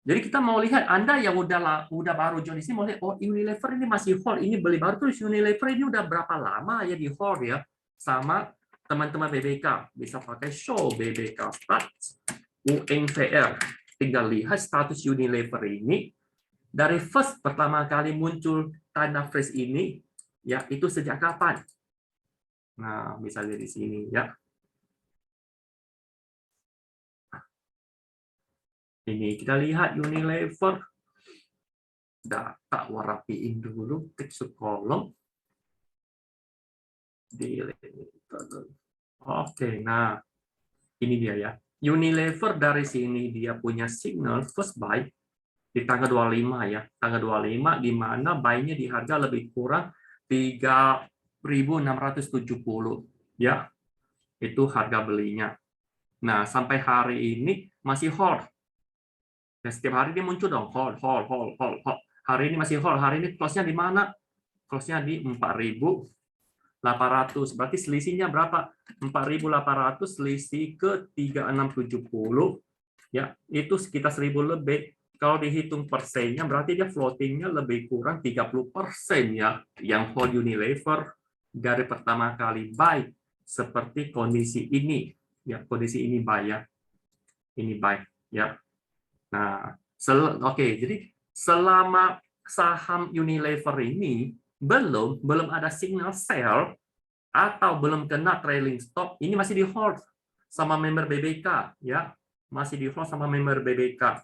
jadi kita mau lihat Anda yang udah baru join di sini mau lihat, oh Unilever ini masih hold, ini beli baru. Terus Unilever ini udah berapa lama ya di hold, ya, sama teman-teman BBK. Bisa pakai show BBK stats UNVR. Tinggal lihat status Unilever ini dari first pertama kali muncul tanda fresh ini, ya, itu sejak kapan? Nah, misalnya di sini, ya. Ini kita lihat Unilever. Data rapiin dulu, text kolom. Oke, nah ini dia, ya. Unilever dari sini dia punya signal first buy di tanggal 25, ya. Tanggal 25 di mana buy-nya di harga lebih kurang 3.670, ya. Itu harga belinya. Nah, sampai hari ini masih hold. Dan setiap hari dia muncul dong, hold. Hari ini masih hold. Hari ini close-nya di mana? Close-nya di 4.800. Berarti selisihnya berapa? 4.800 selisih ke 3.670. Ya, itu sekitar 1.000 lebih. Kalau dihitung persennya, berarti dia floatingnya lebih kurang 30%, ya, yang hold Unilever dari pertama kali buy seperti kondisi ini, ya, kondisi ini buy, ya, ini buy, ya. Nah, oke, jadi selama saham Unilever ini belum ada signal sell atau belum kena trailing stop, ini masih di hold sama member BBK, ya, masih di hold sama member BBK.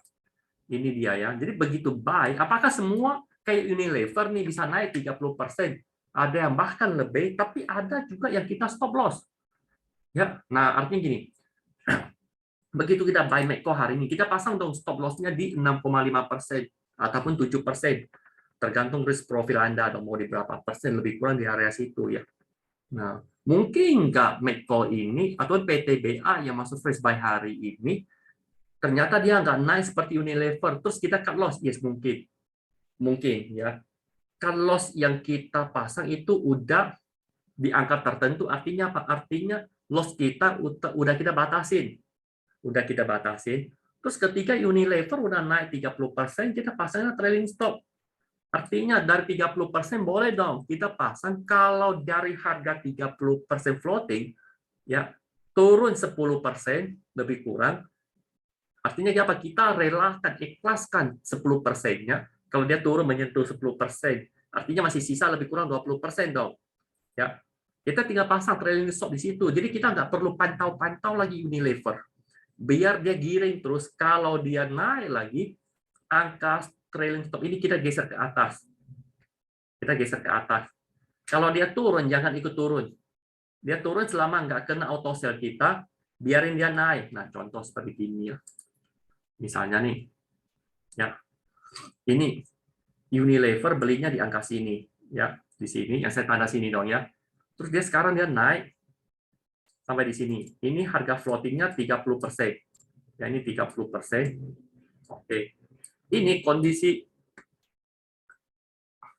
Ini dia, ya. Jadi begitu buy, apakah semua kayak Unilever nih bisa naik 30%? Ada yang bahkan lebih, tapi ada juga yang kita stop loss. Ya, nah artinya gini. Begitu kita buy Meko hari ini, kita pasang dong stop loss-nya di 6,5% ataupun 7%. Tergantung risk profil Anda, atau mau di berapa persen, lebih kurang di area situ, ya. Nah, Mungkin nggak Medco ini atau PTBA yang masuk fresh buy hari ini, ternyata dia nggak naik seperti Unilever, terus kita cut loss. Yes, mungkin ya. Cut loss yang kita pasang itu udah di angka tertentu, artinya apa? Artinya loss kita udah kita batasin. Terus ketika Unilever udah naik 30%, kita pasangnya trailing stop. Artinya dari 30% boleh dong kita pasang kalau dari harga 30% floating ya turun 10% lebih kurang. Artinya apa? Kita relakan, ikhlaskan 10%-nya. Kalau dia turun menyentuh 10%, artinya masih sisa lebih kurang 20% dong. Ya. Kita tinggal pasang trailing stop di situ. Jadi kita nggak perlu pantau-pantau lagi Unilever. Biar dia giring terus. Kalau dia naik lagi, angka trailing stop ini kita geser ke atas. Kalau dia turun, jangan ikut turun. Dia turun selama nggak kena auto sell kita, biarin dia naik. Nah, contoh seperti ini ya. Misalnya nih, ya, ini Unilever belinya di angka sini, ya, di sini. Yang saya tanda sini dong ya. Terus dia sekarang dia naik sampai di sini. Ini harga floatingnya 30%. Ya, ini 30%. Oke. Ini kondisi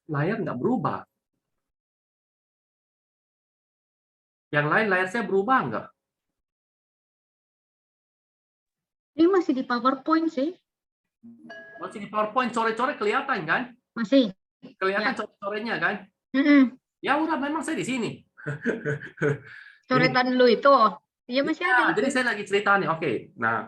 layar nggak berubah. Yang lain layar saya berubah nggak? Ini masih di PowerPoint sih. Masih di PowerPoint, coret-coret kelihatan kan? Masih. Kelihatan Ya. coret-coretnya kan? Ya udah, memang saya di sini. Coretan lu itu. Iya masih ada itu. Jadi saya lagi cerita nih. Oke. Nah,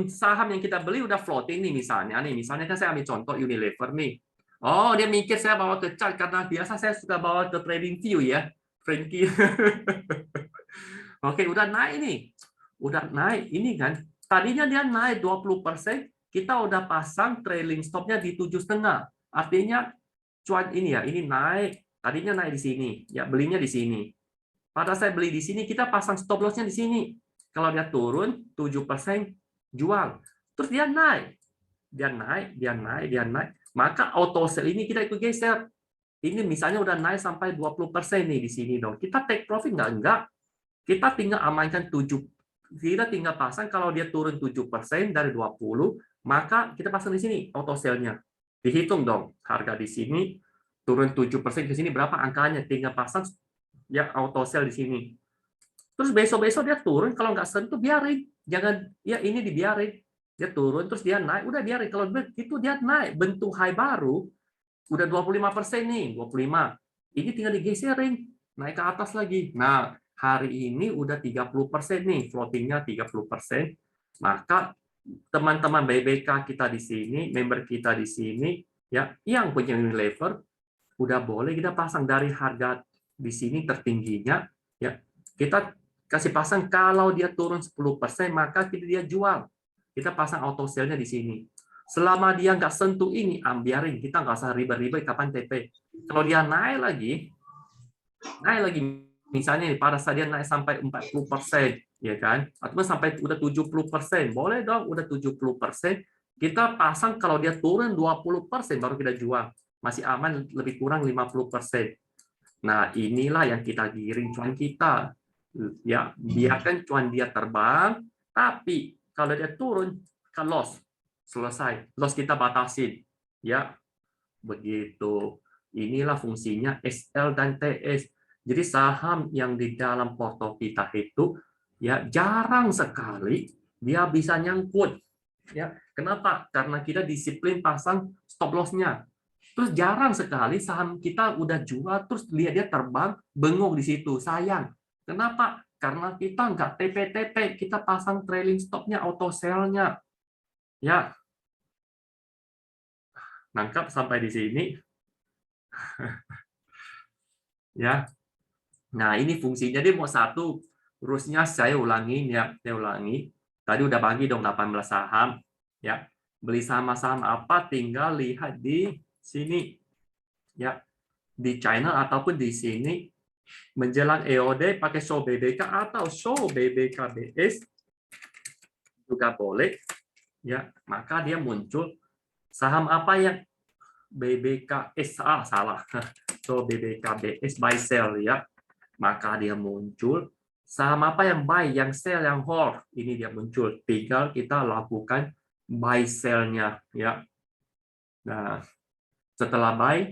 saham yang kita beli udah floating nih misalnya. Misalnya kan saya ambil contoh Unilever nih. Oh, dia mikir saya bawa ke chart karena biasa saya suka bawa ke trading view ya. Frankie. Oke, udah naik nih. Udah naik ini kan. Tadinya dia naik 20%, kita udah pasang trailing stop-nya di 7,5. Artinya cuan ini ya, ini naik. Tadinya naik di sini, ya belinya di sini. Pada saya beli di sini, kita pasang stop loss-nya di sini. Kalau dia turun 7%, jual. Terus dia naik. Dia naik. Maka auto sell ini kita ikut geser. Ini misalnya udah naik sampai 20% nih di sini dong. Kita take profit nggak? Enggak. Kita tinggal amankan 7. Kita tinggal pasang kalau dia turun 7% dari 20, maka kita pasang di sini auto sell-nya. Dihitung dong. Harga di sini turun 7% ke sini berapa angkanya? Tinggal pasang ya auto sell di sini. Terus besok-besok dia turun, kalau nggak sentuh biarin. Jangan, ya ini dibiarin. Dia turun, terus dia naik, udah biarin. Kalau begitu dia naik, bentuk high baru, udah 25% nih, 25. Ini tinggal digeserin, naik ke atas lagi. Nah, hari ini udah 30% nih, floatingnya 30%. Maka teman-teman BBK kita di sini, member kita di sini, ya yang punya Unilever, udah boleh kita pasang dari harga di sini tertingginya, ya kita kasih pasang kalau dia turun 10%, maka dia jual. Kita pasang auto sell-nya di sini. Selama dia nggak sentuh ini, biarin. Kita nggak usah ribet-ribet kapan TP. Kalau dia naik lagi, misalnya pada saat dia naik sampai 40%, ya kan? Atau sampai udah 70%, boleh dong, udah 70%. Kita pasang kalau dia turun 20%, baru kita jual. Masih aman, lebih kurang 50%. Nah, inilah yang kita giring cuan kita. Ya, biarkan cuan dia terbang, tapi kalau dia turun, kan loss. Selesai. Loss kita batasin. Ya, begitu. Inilah fungsinya SL dan TS. Jadi saham yang di dalam porto kita itu ya jarang sekali dia bisa nyangkut. Ya, kenapa? Karena kita disiplin pasang stop loss-nya. Terus jarang sekali saham kita udah jual, terus lihat dia terbang, bengong di situ. Sayang. Kenapa? Karena kita nggak TP-TP, kita pasang trailing stop-nya, auto sell-nya. Ya, nangkap sampai di sini. Ya. Nah, ini fungsinya. Jadi mau satu, terusnya saya ulangi. Tadi udah bagi dong 18 saham. Ya, beli saham-saham apa tinggal lihat di sini. Ya, di channel ataupun di sini menjelang EOD pakai show BBK atau show BBKBS juga boleh. Ya, maka dia muncul saham apa yang BBKS salah. So BBKBS buy sell ya. maka dia muncul. Saham apa yang buy, yang sell, yang hold, ini dia muncul. Tinggal kita lakukan buy sell-nya, ya. Nah, setelah buy,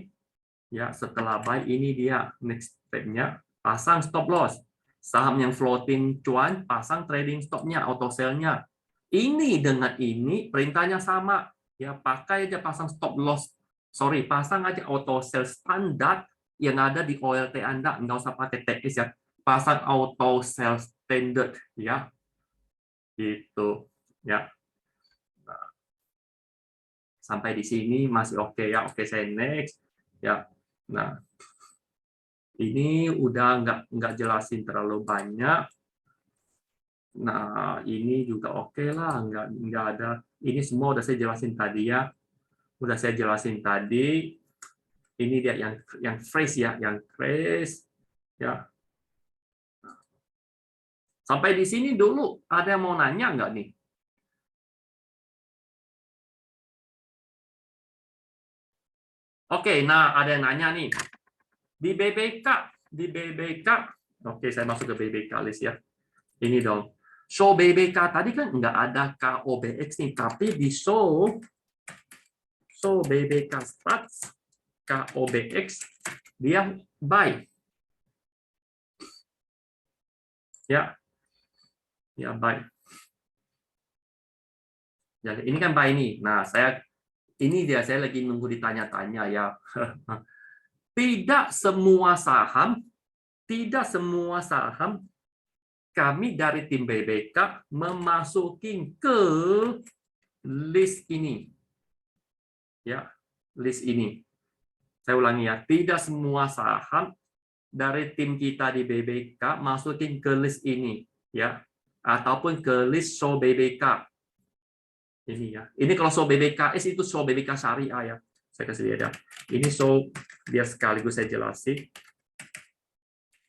ya, setelah buy ini dia next step-nya, pasang stop loss. Saham yang floating cuan, pasang trading stop-nya, auto sell-nya. Ini dengan ini perintahnya sama, ya, pakai aja pasang stop loss. Sorry, pasang aja auto sell standar yang ada di OLT Anda, nggak usah pakai TX ya. Pasang auto sell standard, ya. Gitu, ya. Nah, sampai di sini masih oke ya. Oke, saya next, ya. Nah, ini udah nggak jelasin terlalu banyak. Nah, ini juga oke lah, nggak ada. Ini semua udah saya jelasin tadi ya. Udah saya jelasin tadi. Ini dia yang phrase ya, yang phrase ya. Sampai di sini dulu ada yang mau nanya nggak nih? Oke, nah ada yang nanya nih. Di BBK, oke saya masuk ke BBK list ya. Ini dong. Show BBK tadi kan nggak ada KOBX nih, tapi di show BBK stats KOBX dia buy. Ya. Ya, buy. Jadi ini kan buy nih. Nah, saya lagi nunggu ditanya-tanya ya. Tidak semua saham kami dari tim BBK memasukin ke list ini. Ya, list ini. Saya ulangi ya, tidak semua saham dari tim kita di BBK masukin ke list ini, ya, ataupun ke list show BBK. Ini ya. Ini kalau show BBKS itu show BBK Syariah ya. Saya kasih lihat ya. Ini show biar sekaligus saya jelasin.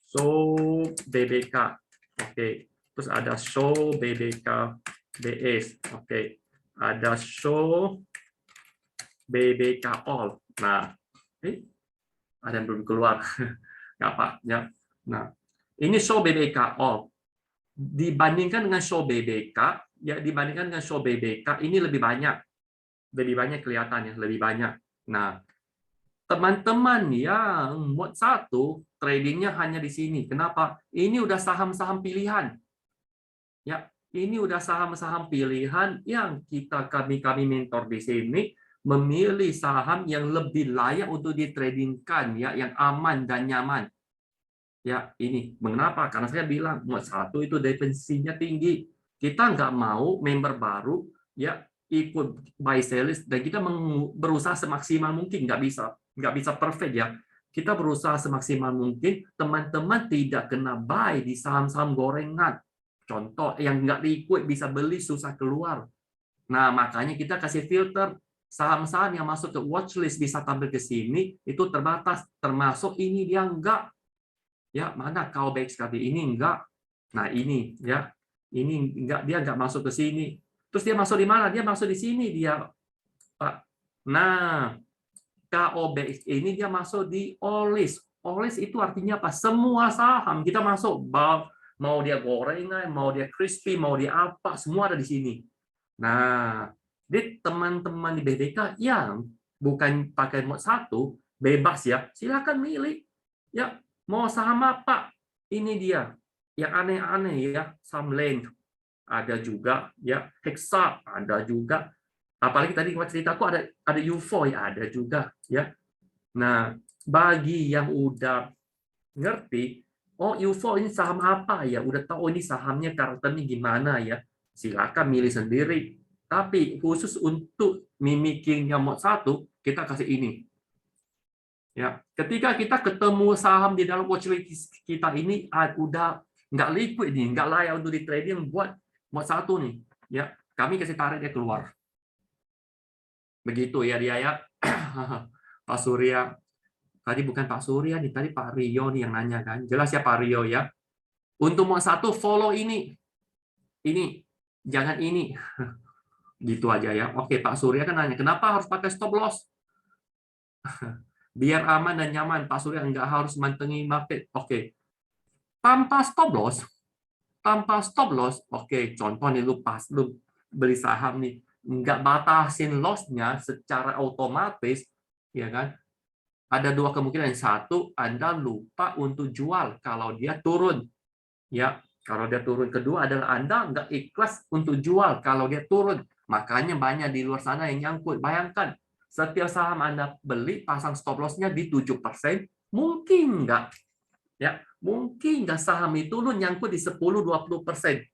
Show BBK. Oke. Terus ada show BBK BS. Oke. Ada show BBK All. Nah, ada yang belum keluar. Nggak apa ya. Nah, ini show BBK All. Dibandingkan dengan show BBK, ya dibandingkan dengan show BBK ini lebih banyak kelihatannya, lebih banyak. Nah, teman-teman yang mod 1 tradingnya hanya di sini. Kenapa? Ini udah saham-saham pilihan. Ya, ini udah saham-saham pilihan yang kami mentor di sini memilih saham yang lebih layak untuk ditradingkan ya, yang aman dan nyaman. Ya, ini mengapa? Karena saya bilang mod 1 itu defensinya tinggi. Kita nggak mau member baru ya ikut buy sell list dan kita berusaha semaksimal mungkin, nggak bisa perfect ya. Kita berusaha semaksimal mungkin teman-teman tidak kena buy di saham-saham gorengan. Contoh yang nggak liquid bisa beli susah keluar. Nah, makanya kita kasih filter saham-saham yang masuk ke watchlist bisa tampil ke sini itu terbatas, termasuk ini dia enggak. Ya, mana KOBX tadi ini enggak. Nah, ini ya. Ini enggak, dia enggak masuk ke sini. Terus dia masuk di mana? Dia masuk di sini dia, Pak. Nah, KOBX ini dia masuk di all list. All list itu artinya apa? Semua saham kita masuk. Mau dia gorengan, mau dia crispy, mau dia apa, semua ada di sini. Nah, di teman-teman di BBK yang bukan pakai mod 1, bebas ya. Silakan milih. Ya, mau saham apa? Ini dia. Yang aneh-aneh ya, saham Lane ada juga ya, Hexa ada juga. Apalagi tadi ceritaku ada UFO ya, ada juga ya. Nah, bagi yang udah ngerti, oh UFO ini saham apa ya, udah tahu ini sahamnya karakternya gimana ya, silakan milih sendiri. Tapi khusus untuk mimikingnya mod 1, kita kasih ini. Ya, ketika kita ketemu saham di dalam watchlist kita ini udah nggak liquid nih, nggak layak untuk di trading buat mod 1 nih, ya kami kasih tarik dia keluar. Begitu ya dia ya. Pak Surya. Tadi bukan Pak Surya nih, tadi Pak Rio nih yang nanya kan. Jelas ya Pak Rio ya. Untuk mod 1 follow ini. Ini, jangan ini. Gitu aja ya. Oke, Pak Surya kan nanya, kenapa harus pakai stop loss? Biar aman dan nyaman. Pak Surya nggak harus mantengin market. Oke. tanpa stop loss, oke, contoh nih lu beli saham nih, nggak batasin loss-nya secara otomatis, ya kan? Ada dua kemungkinan. Satu, Anda lupa untuk jual kalau dia turun, ya. Kalau dia turun. Kedua adalah Anda nggak ikhlas untuk jual kalau dia turun. Makanya banyak di luar sana yang nyangkut. Bayangkan, setiap saham Anda beli pasang stop loss-nya di 7%, mungkin nggak, ya, mungkin nggak saham itu lu nyangkut di 10-20%.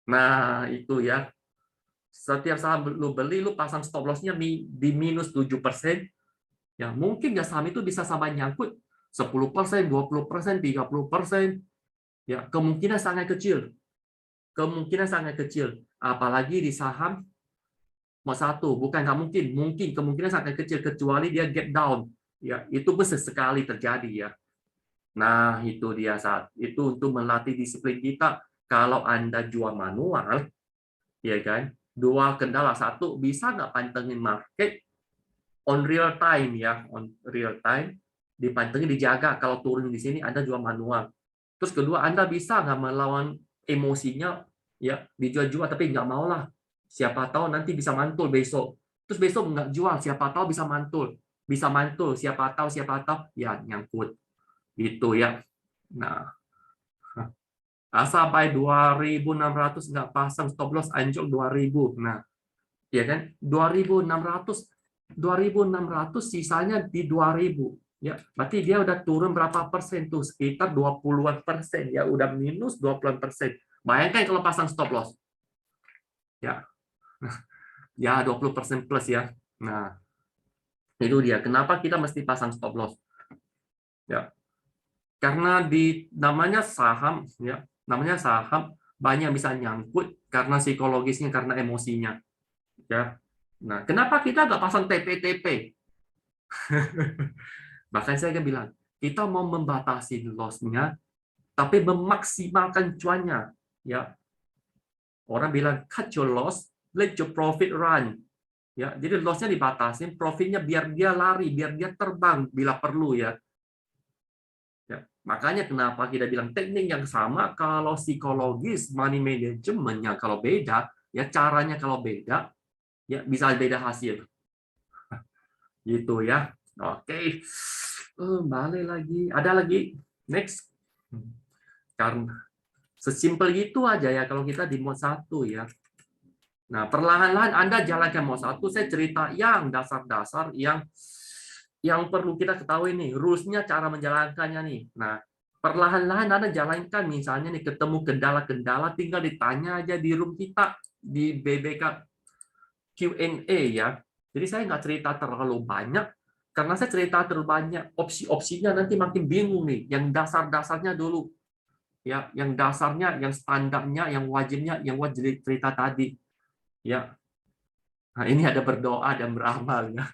Nah, itu ya. Setiap saham lu beli, lu pasang stop loss-nya di minus 7%, ya mungkin nggak saham itu bisa sampai nyangkut 10%, 20%, 30%. Ya, kemungkinan sangat kecil. Kemungkinan sangat kecil. Apalagi di saham mod 1, bukan nggak mungkin, mungkin kemungkinan sangat kecil kecuali dia gap down. Ya, itu bisa sekali terjadi ya. Nah, itu dia saat itu untuk melatih disiplin kita. Kalau Anda jual manual, ya kan? Dua kendala, satu, bisa nggak pantengin market on real time ya, on real time, dipantengin, dijaga. Kalau turun di sini Anda jual manual. Terus kedua, Anda bisa nggak melawan emosinya, ya dijual-jual tapi nggak mau lah. Siapa tahu nanti bisa mantul besok. Terus besok nggak jual, siapa tahu bisa mantul. Bisa mantul, siapa tahu, ya nyangkut. Itu ya. Nah, sampai 2.600 nggak pasang stop loss, anjlok 2.000. Nah, ya kan? 2.600 sisanya di 2.000. Ya, berarti dia udah turun berapa persen tuh? Sekitar 20-an persen. Ya, udah minus 20-an persen. Bayangkan kalau pasang stop loss. Ya. Ya, 20% plus ya. Nah, itu dia. Kenapa kita mesti pasang stop loss? Ya. Karena namanya saham ya, namanya saham banyak bisa nyangkut karena psikologisnya, karena emosinya. Ya. Nah, kenapa kita nggak pasang TP-TP? Bahkan saya kan bilang, kita mau membatasi loss-nya, tapi memaksimalkan cuannya. Ya, orang bilang cut your loss, let your profit run. Ya, jadi loss-nya dibatasin, profitnya biar dia lari, biar dia terbang bila perlu ya. Ya, makanya kenapa kita bilang teknik yang sama, kalau psikologis money management-nya kalau beda, ya caranya kalau beda, ya bisa beda hasil. Gitu ya. Oke. Balik lagi. Ada lagi. Next. Karena sesimpel itu aja ya kalau kita di mod 1 ya. Nah, perlahan-lahan Anda jalankan mod 1, saya cerita yang dasar-dasar yang perlu kita ketahui nih, rules-nya, cara menjalankannya nih. Nah, perlahan-lahan Anda jalankan, misalnya nih ketemu kendala-kendala, tinggal ditanya aja di room kita di BBK Q&A ya. Jadi saya nggak cerita terlalu banyak, karena saya cerita terlalu banyak, opsi-opsinya nanti makin bingung nih. Yang dasar-dasarnya dulu. Ya, yang dasarnya, yang standarnya, yang wajib cerita tadi. Ya. Nah, ini ada berdoa dan beramal ya.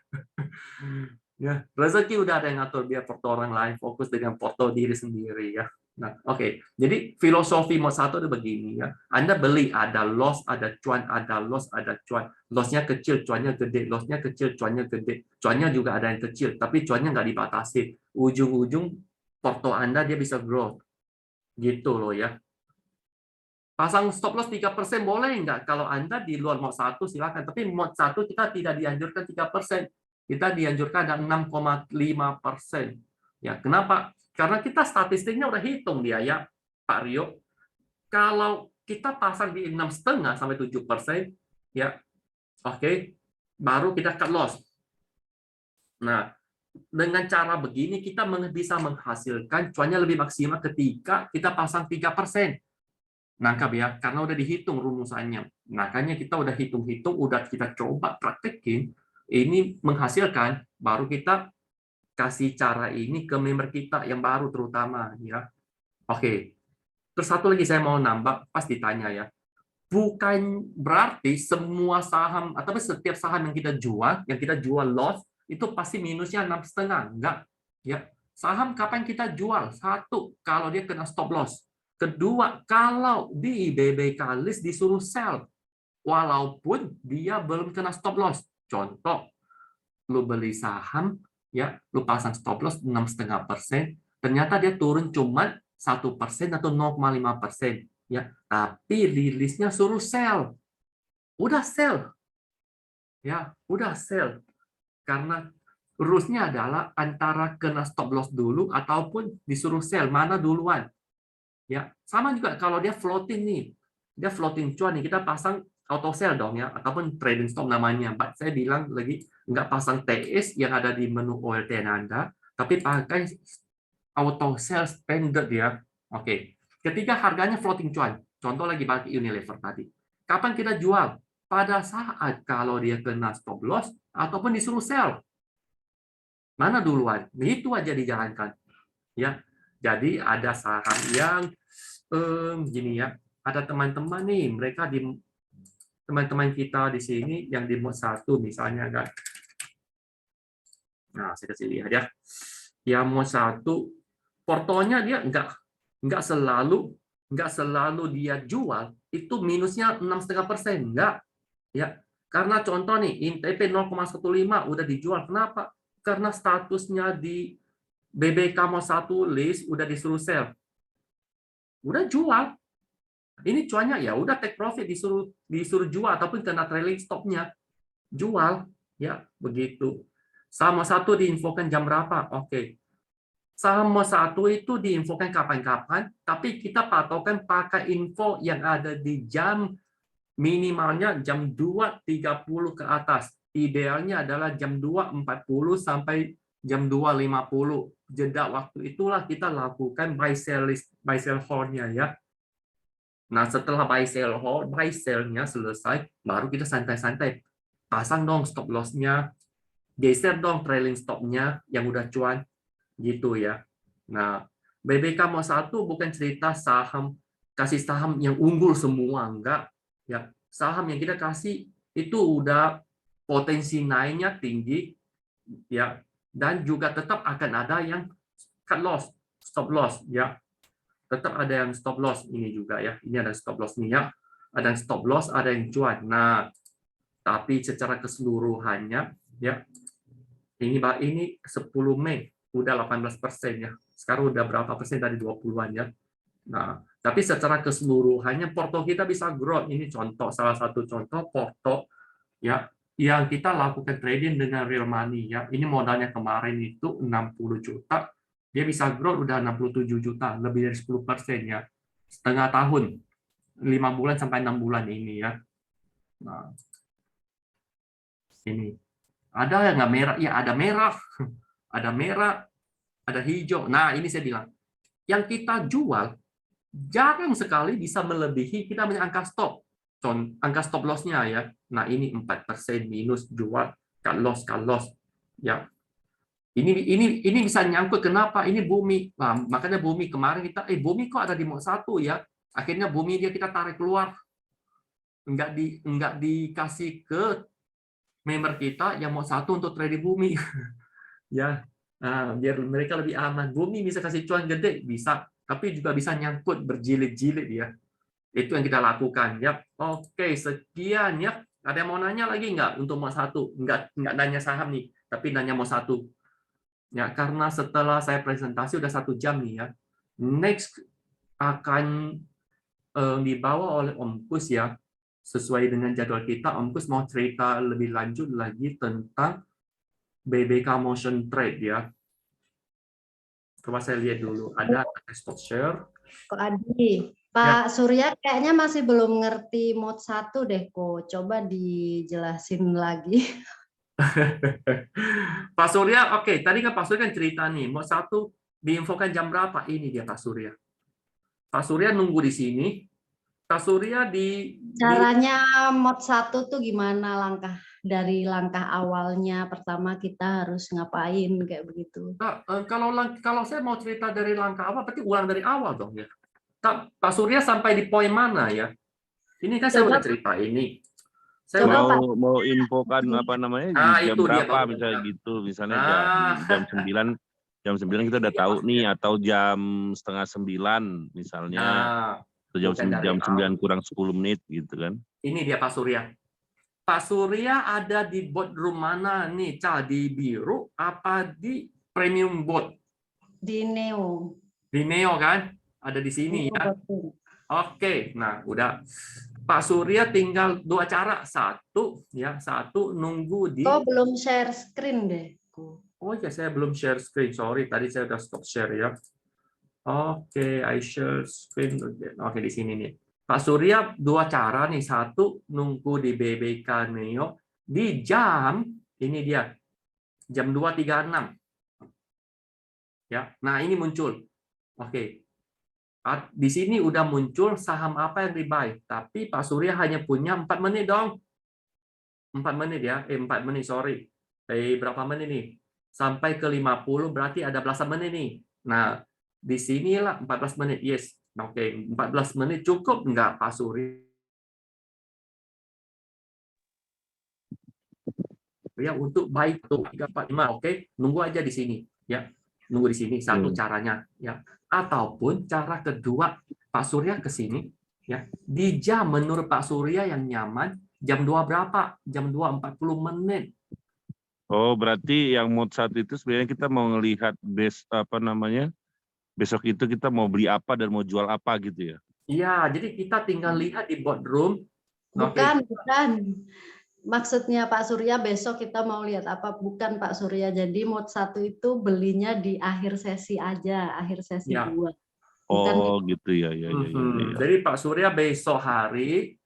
Ya, rezeki udah ada yang ngatur, biar foto orang lain, fokus dengan foto diri sendiri ya. Nah, oke. Jadi filosofi mod 1 itu begini ya. Anda beli, ada loss, ada cuan, ada loss, ada cuan. Loss-nya kecil, cuannya gede. Loss-nya kecil, cuannya gede. Cuannya juga ada yang kecil, tapi cuannya nggak dibatasi. Ujung-ujung porto Anda dia bisa grow. Gitu loh ya. Pasang stop loss 3% boleh nggak? Kalau Anda di luar mod 1 silakan. Tapi mod 1 kita tidak dianjurkan 3%. Kita dianjurkan ada 6,5%. Ya, kenapa? Karena kita statistiknya udah hitung dia ya, Pak Rio. Kalau kita pasang di 6,5 sampai 7%, ya, oke, baru kita cut loss. Nah, dengan cara begini kita bisa menghasilkan cuannya lebih maksimal ketika kita pasang 3%. Nangkap ya, karena udah dihitung rumusannya. Makanya kita udah hitung-hitung, udah kita coba praktekin, ini menghasilkan, baru kita kasih cara ini ke member kita yang baru terutama ya. Oke. Terus satu lagi saya mau nambah, pas ditanya ya. Bukan berarti semua saham atau setiap saham yang kita jual loss itu pasti minusnya 6,5, enggak. Ya. Saham kapan kita jual? Satu, kalau dia kena stop loss. Kedua, kalau di BBK list disuruh sell, walaupun dia belum kena stop loss. Contoh, lu beli saham, ya, lu pasang stop loss 6,5%, Ternyata dia turun cuma 1% atau 0,5%. Ya, tapi rilisnya suruh sell. Udah sell. Ya, udah sell. Karena rules-nya adalah antara kena stop loss dulu ataupun disuruh sell, mana duluan. Ya, sama juga kalau dia floating nih. Dia floating cuan nih, kita pasang auto sell dong ya, ataupun trading stop namanya. Saya bilang lagi nggak pasang TS yang ada di menu OLTN Anda, tapi pakai auto sell standard ya. Oke. Ketika harganya floating cuan, contoh lagi pakai Unilever tadi. Kapan kita jual? Pada saat kalau dia kena stop loss ataupun disuruh sell. Mana duluan? Itu aja dijalankan. Ya. Jadi ada saham yang gini ya. Ada teman-teman nih, mereka di teman-teman kita di sini yang di mode 1 misalnya kan. Nah, saya kasih lihat ya. Yang mode 1 portonya dia nggak selalu dia jual itu minusnya 6,5%, enggak ya, karena contoh nih INTP 0,15 udah dijual. Kenapa? Karena statusnya di BBK mode 1 list udah disuruh sell, udah jual. Ini cuannya ya udah take profit, disuruh jual ataupun kena trailing stopnya jual ya, begitu. Sama satu diinfokan jam berapa? Oke. Sama satu itu diinfokan kapan-kapan, tapi kita patokan pakai info yang ada di jam, minimalnya jam 2.30 ke atas. Idealnya adalah jam 2.40 sampai jam 2.50. Jeda waktu itulah kita lakukan buy sell hold-nya ya. Nah, setelah buy sell-nya selesai, baru kita santai-santai. Pasang dong stop loss-nya, geser dong trailing stop-nya yang udah cuan. Gitu ya. Nah, BBK mau 1 bukan cerita kasih saham yang unggul semua, enggak. Ya, saham yang kita kasih itu udah potensi naiknya tinggi, ya, dan juga tetap akan ada yang cut loss, stop loss, ya. Tetap ada yang stop loss ini juga ya. Ini ada stop loss nih ya. Ada yang stop loss, ada yang cuan. Nah, tapi secara keseluruhannya ya, ini 10 Mei udah 18% ya. Sekarang udah berapa persen tadi, 20-an ya. Nah, tapi secara keseluruhannya porto kita bisa grow. Ini contoh, salah satu contoh porto ya yang kita lakukan trading dengan real money ya. Ini modalnya kemarin itu 60 juta, dia bisa grow udah 67 juta, lebih dari 10% ya. Setengah tahun, 5 bulan sampai 6 bulan ini ya. Nah, ini ada yang nggak merah? Ya ada merah, ada merah, ada hijau. Nah, ini saya bilang, yang kita jual jarang sekali bisa melebihi kita punya angka stop. Angka stop loss-nya ya. Nah, ini 4% minus jual, cut loss. Ya. Ini bisa nyangkut kenapa? Ini Bumi. Nah, makanya Bumi kemarin kita Bumi kok ada di mode 1 ya. Akhirnya Bumi dia kita tarik keluar. Enggak dikasih ke member kita yang mau 1 untuk trading Bumi. Ya. Nah, biar mereka lebih aman. Bumi bisa kasih cuan gede, bisa. Tapi juga bisa nyangkut berjilid-jilid ya. Itu yang kita lakukan ya. Oke, sekian ya. Ada yang mau nanya lagi nggak untuk mau 1? Nggak nanya saham nih, tapi nanya mau 1. Ya, karena setelah saya presentasi udah 1 jam nih ya. Next akan dibawa oleh Om Kus ya. Sesuai dengan jadwal kita, Om Kus mau cerita lebih lanjut lagi tentang BBK Motion Trade ya. Coba saya lihat dulu. Ada stock share. Kok Adi, Pak Surya kayaknya masih belum ngerti mode 1 deh, kok. Coba dijelasin lagi. Pak Surya, oke. Tadi kan Pak Surya kan cerita nih, mode 1 diinfokan jam berapa? Ini dia Pak Surya. Pak Surya nunggu di sini. Pak Surya Caranya mode 1 tuh gimana dari langkah awalnya, pertama kita harus ngapain kayak begitu. Kalau saya mau cerita dari langkah awal, berarti ulang dari awal dong ya. Pak Surya sampai di poin mana ya? Ini kan saya udah cerita ini. Saya mau infokan apa namanya jam berapa misalnya gitu, misalnya jam 9 kita udah tahu nih, atau jam setengah 9 misalnya, atau jam 9 kurang 10 menit gitu kan. Ini dia Pak Surya. Pak Surya ada di boardroom mana nih? Di biru apa di premium board? di Neo. Di Neo kan? Ada di sini ya. Betul. Oke, nah udah. Pak Surya tinggal 2 cara. Satu nunggu di. Kok belum share screen deh? Oh ya, saya belum share screen. Sorry, tadi saya udah stop share ya. Oke, I share screen. Oke, di sini nih. Pak Surya 2 cara nih. Satu, nunggu di BBK Neo di jam, ini dia, jam 2.36. Ya, nah ini muncul. Oke. Di sini udah muncul saham apa yang di-buy. Tapi Pak Surya hanya punya 4 menit dong. 4 menit ya. 4 menit, sorry. Berapa menit nih? Sampai ke 50 berarti ada belasan menit nih. Nah, di sinilah 14 menit. Yes. Oke, 14 menit cukup nggak Pak Surya? Ya, untuk buy tuh 345. Oke, nunggu aja di sini ya. Nunggu di sini satu caranya ya. Ataupun cara kedua, Pak Surya ke sini ya. Di jam menurut Pak Surya yang nyaman jam 2 berapa? Jam 2.40 menit. Oh, berarti yang mode 1 itu sebenarnya kita mau ngelihat besok itu kita mau beli apa dan mau jual apa gitu ya? Iya, jadi kita tinggal lihat di boardroom. Bukan. Maksudnya Pak Surya besok kita mau lihat apa? Bukan Pak Surya. Jadi mode 1 itu belinya di akhir sesi aja, akhir sesi 2. Bukan Oh, gitu ya. Jadi Pak Surya besok hari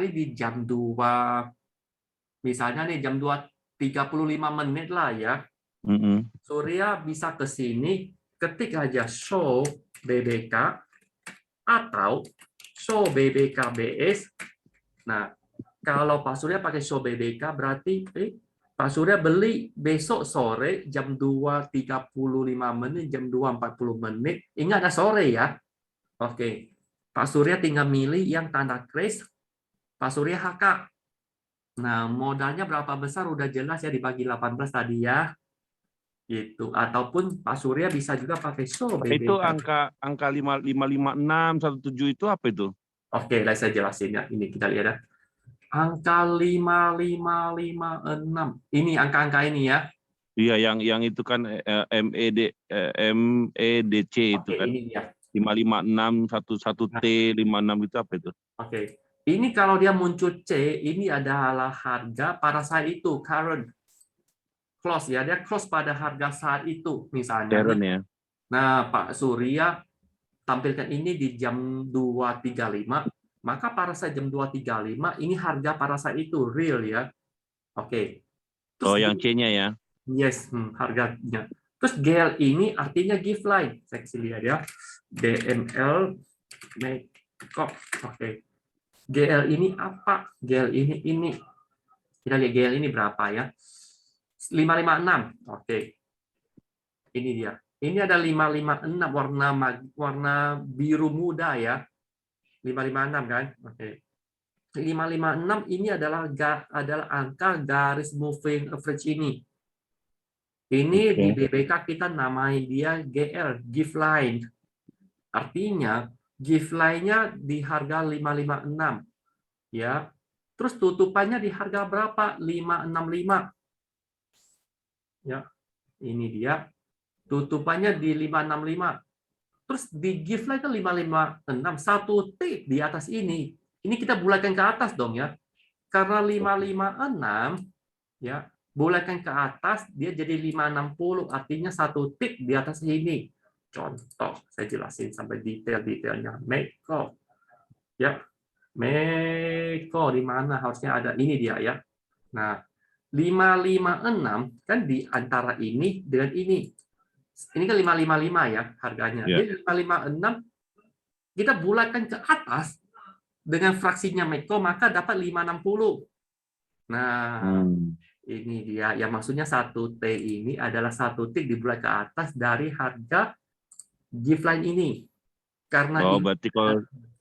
di jam 2, misalnya nih jam 2.35 menit lah ya. Surya bisa ke sini, ketik aja show BBK atau show BBK BS. Nah, kalau Pak Surya pakai show BBK berarti Pak Surya beli besok sore jam 2.35 menit, jam 2.40 menit. Ingat ada sore ya. Oke. Pak Surya tinggal milih yang tanda kris. Pak Surya HK. Nah, modalnya berapa besar udah jelas ya dibagi 18 tadi ya. Gitu. Ataupun Pak Surya bisa juga pakai show BBK. Itu angka 5556 17 itu apa itu? Oke, saya jelasin ya. Ini kita lihat ya. Angka 5556. Ini angka-angka ini ya. Iya, yang itu kan MEDC itu kan. Ini dia. 556 11T 56 itu apa itu? Oke. Ini kalau dia muncul C, ini adalah harga pada saat itu, current close ya. Dia close pada harga saat itu misalnya. Current ya. Nah, Pak Surya tampilkan ini di jam 2.35. Maka pada saat jam 2.35 ini harga pada saat itu real ya. Oke. Terus yang C-nya ya. Yes, harganya. Terus GL ini artinya give line. Saya kasih lihat ya. DML makeup. Oke. GL ini apa? GL ini. Kita lihat GL ini berapa ya? 556. Oke. Ini dia. Ini ada 556 warna biru muda ya. 556 kan? Oke. 556 ini adalah angka garis moving average ini. Ini di BBK kita namai dia GL, give line. Artinya give line-nya di harga 556. Ya. Terus tutupannya di harga berapa? 565. Ya. Ini dia. Tutupannya di 565. Terus di give line ke 556, satu tick di atas ini. Ini kita bulatkan ke atas dong ya. Karena 556 ya, bulatkan ke atas dia jadi 560, artinya satu tick di atas ini. Contoh, saya jelasin sampai detail-detailnya. Meko. Ya. Meko di mana harusnya ada ini dia ya. Nah, 556 kan di antara ini dengan ini. Ini kan 555 ya harganya. Jadi 556 kita bulatkan ke atas dengan fraksinya Meko maka dapat 560. Nah, ini dia. Yang maksudnya satu T ini adalah satu tick dibulat ke atas dari harga give line ini. Karena berarti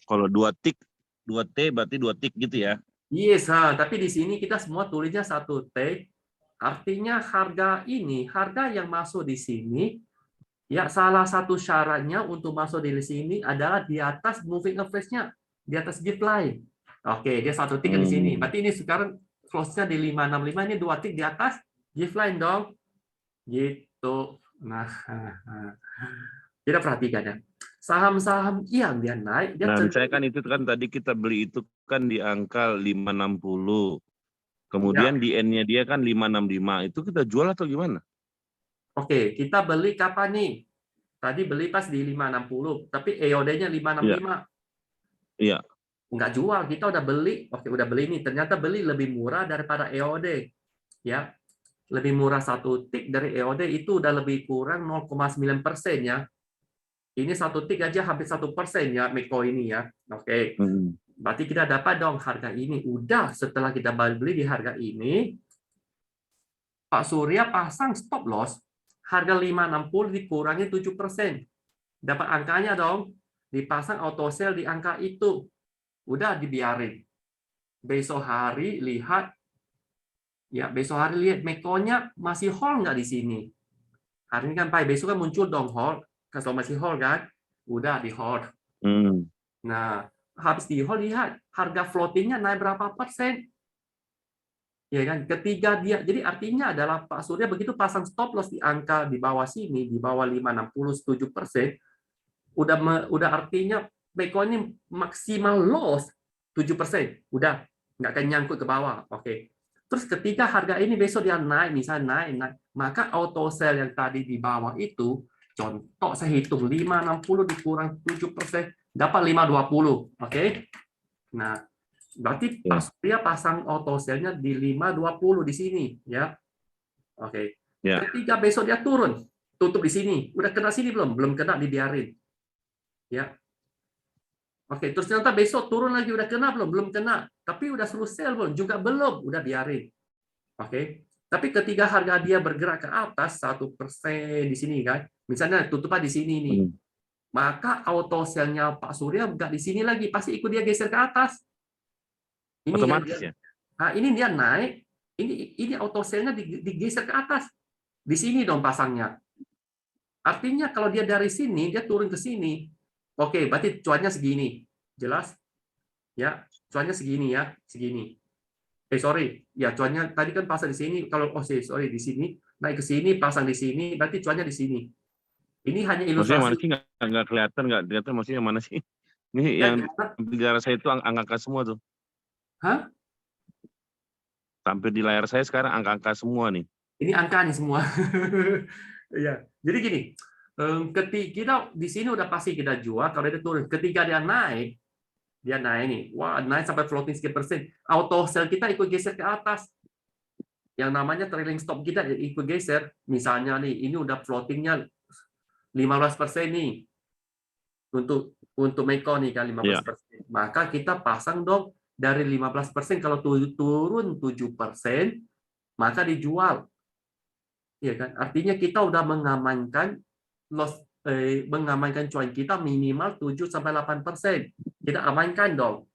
kalau 2 tick, 2 T berarti 2 tick gitu ya. Yes, tapi di sini kita semua tulisnya satu T. Artinya harga ini, harga yang masuk di sini ya, salah satu syaratnya untuk masuk di sini adalah di atas moving average-nya, di atas give line. Oke, dia satu tick di sini. Berarti ini sekarang close-nya di 565, ini 2 tick di atas give line dong. Gitu. Nah, kita perhatikan ya. Saham-saham yang dia naik, dia Nah, misalnya kan itu kan tadi kita beli itu kan di angka 560. Kemudian di N-nya dia kan 565. Itu kita jual atau gimana? Oke, kita beli kapan nih? Tadi beli pas di 560, tapi EOD-nya 565. Iya. Nggak jual, kita udah beli. Oke, udah beli nih. Ternyata beli lebih murah daripada EOD. Ya, lebih murah 1 tik dari EOD itu udah lebih kurang 0,9% ya. Ini 1 tik aja hampir 1% ya, Meko ini ya. Oke, berarti kita dapat dong harga ini. Udah, setelah kita beli di harga ini, Pak Surya pasang stop loss, harga 560 dikurangi 7%. Dapat angkanya dong, dipasang auto sell di angka itu. Udah dibiarin. Besok hari lihat, ya besok hari lihat Mekonya masih hold nggak di sini. Hari ini kan Pak, besok kan muncul dong hold. Kalau masih hold kan, udah di hold. Nah, habis di hold lihat harga floatingnya naik berapa persen. Ya kan, ketiga dia, jadi artinya adalah Pak Surya begitu pasang stop loss di angka di bawah sini, di bawah 5,67%, udah artinya Meko ini maksimal loss 7%, udah nggak akan nyangkut ke bawah. Oke. Terus ketika harga ini besok dia naik, misalnya naik, maka auto sell yang tadi di bawah itu, contoh saya hitung 560 dikurang 7%, dapat 520. Oke. Nah, berarti Pak Surya pasang auto sell-nya di 520 di sini, ya. Oke. Ketika besok dia turun, tutup di sini, udah kena sini belum? Belum kena, dibiarin. Ya. Oke, terus ternyata besok turun lagi, udah kena belum? Belum kena. Tapi udah suruh sell belum? Juga belum, udah biarin. Oke. Tapi ketika harga dia bergerak ke atas 1% di sini kan, misalnya tutupnya di sini nih, maka auto sell-nya Pak Surya nggak di sini lagi, pasti ikut dia geser ke atas. Ini otomatis dia, ya. Nah, ini dia naik, ini auto sell-nya digeser ke atas. Di sini dong pasangnya. Artinya kalau dia dari sini, dia turun ke sini. Oke, berarti cuannya segini. Jelas? Ya, cuannya segini ya, segini. Sorry, ya cuannya tadi kan pasang di sini. Kalau sorry di sini naik ke sini, pasang di sini, berarti cuannya di sini. Ini hanya Maksudnya mana ilustrasi. sih nggak kelihatan maksudnya mana sih? Ini Ya, yang di layar saya itu angka-angka semua tuh. Hah? Tampil di layar saya sekarang angka-angka semua nih. Ini angka nih semua. Ya, jadi gini, ketika kita di sini udah pasti kita jual, kalau dia turun, ketika dia naik nih, wah naik sampai floating sekian persen, auto sell kita ikut geser ke atas. Yang namanya trailing stop kita ikut geser. Misalnya nih, ini udah floatingnya 15% nih untuk Meko nih kan 15%. Maka kita pasang dong dari 15%, kalau turun 7%, maka dijual. Ya kan? Artinya kita udah mengamankan loss, mengamankan cuan kita minimal 7-8%. Kita amankan dong.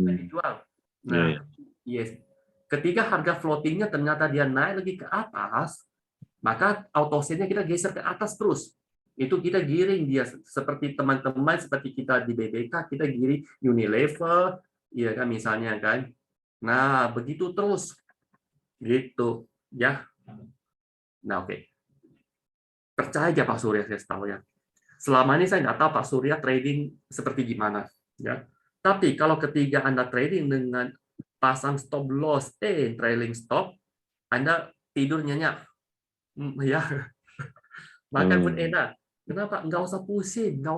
Dijual. Nah, yes. Ketika harga floatingnya ternyata dia naik lagi ke atas, maka auto sell-nya kita geser ke atas terus. Itu kita giring dia seperti teman-teman, seperti kita di BBK, kita giring Unilever, ya kan misalnya kan. Nah, begitu terus. Gitu, ya. Nah, oke. Percaya aja Pak Surya, saya tahu ya. Selama ini saya nggak tahu Pak Surya trading seperti gimana, ya. Tapi kalau ketika Anda trading dengan pasang stop loss, trailing stop, Anda tidur nyenyak, ya. Bahkan pun enak. Kenapa? Nggak usah pusing, nggak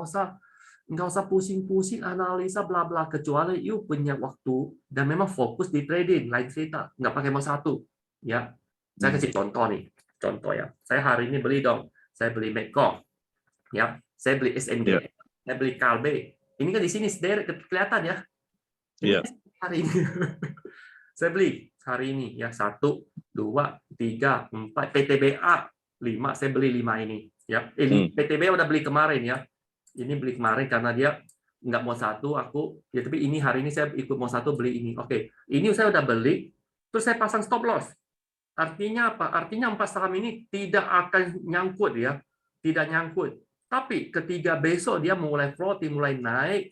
usah pusing-pusing analisa bla bla, kecuali you punya waktu dan memang fokus di trading, lain cerita, nggak pakai mau satu, ya. Saya kasih contoh nih, contoh ya. Saya hari ini beli dong, saya beli Meko, ya. Saya beli SNG, saya beli Kalbe. Ini kan di sini sederet kelihatan ya. Ini hari ini. Saya beli hari ini ya 1, 2, 3, 4 PTBA 5, saya beli 5 ini ya. PTBA udah beli kemarin ya. Ini beli kemarin karena dia nggak mau satu, aku ya, tapi ini hari ini saya ikut mau satu, beli ini. Oke, ini saya udah beli, terus saya pasang stop loss. Artinya apa? Artinya 4 saham ini tidak akan nyangkut ya, tidak nyangkut. Tapi ketika besok dia mulai floating, mulai naik,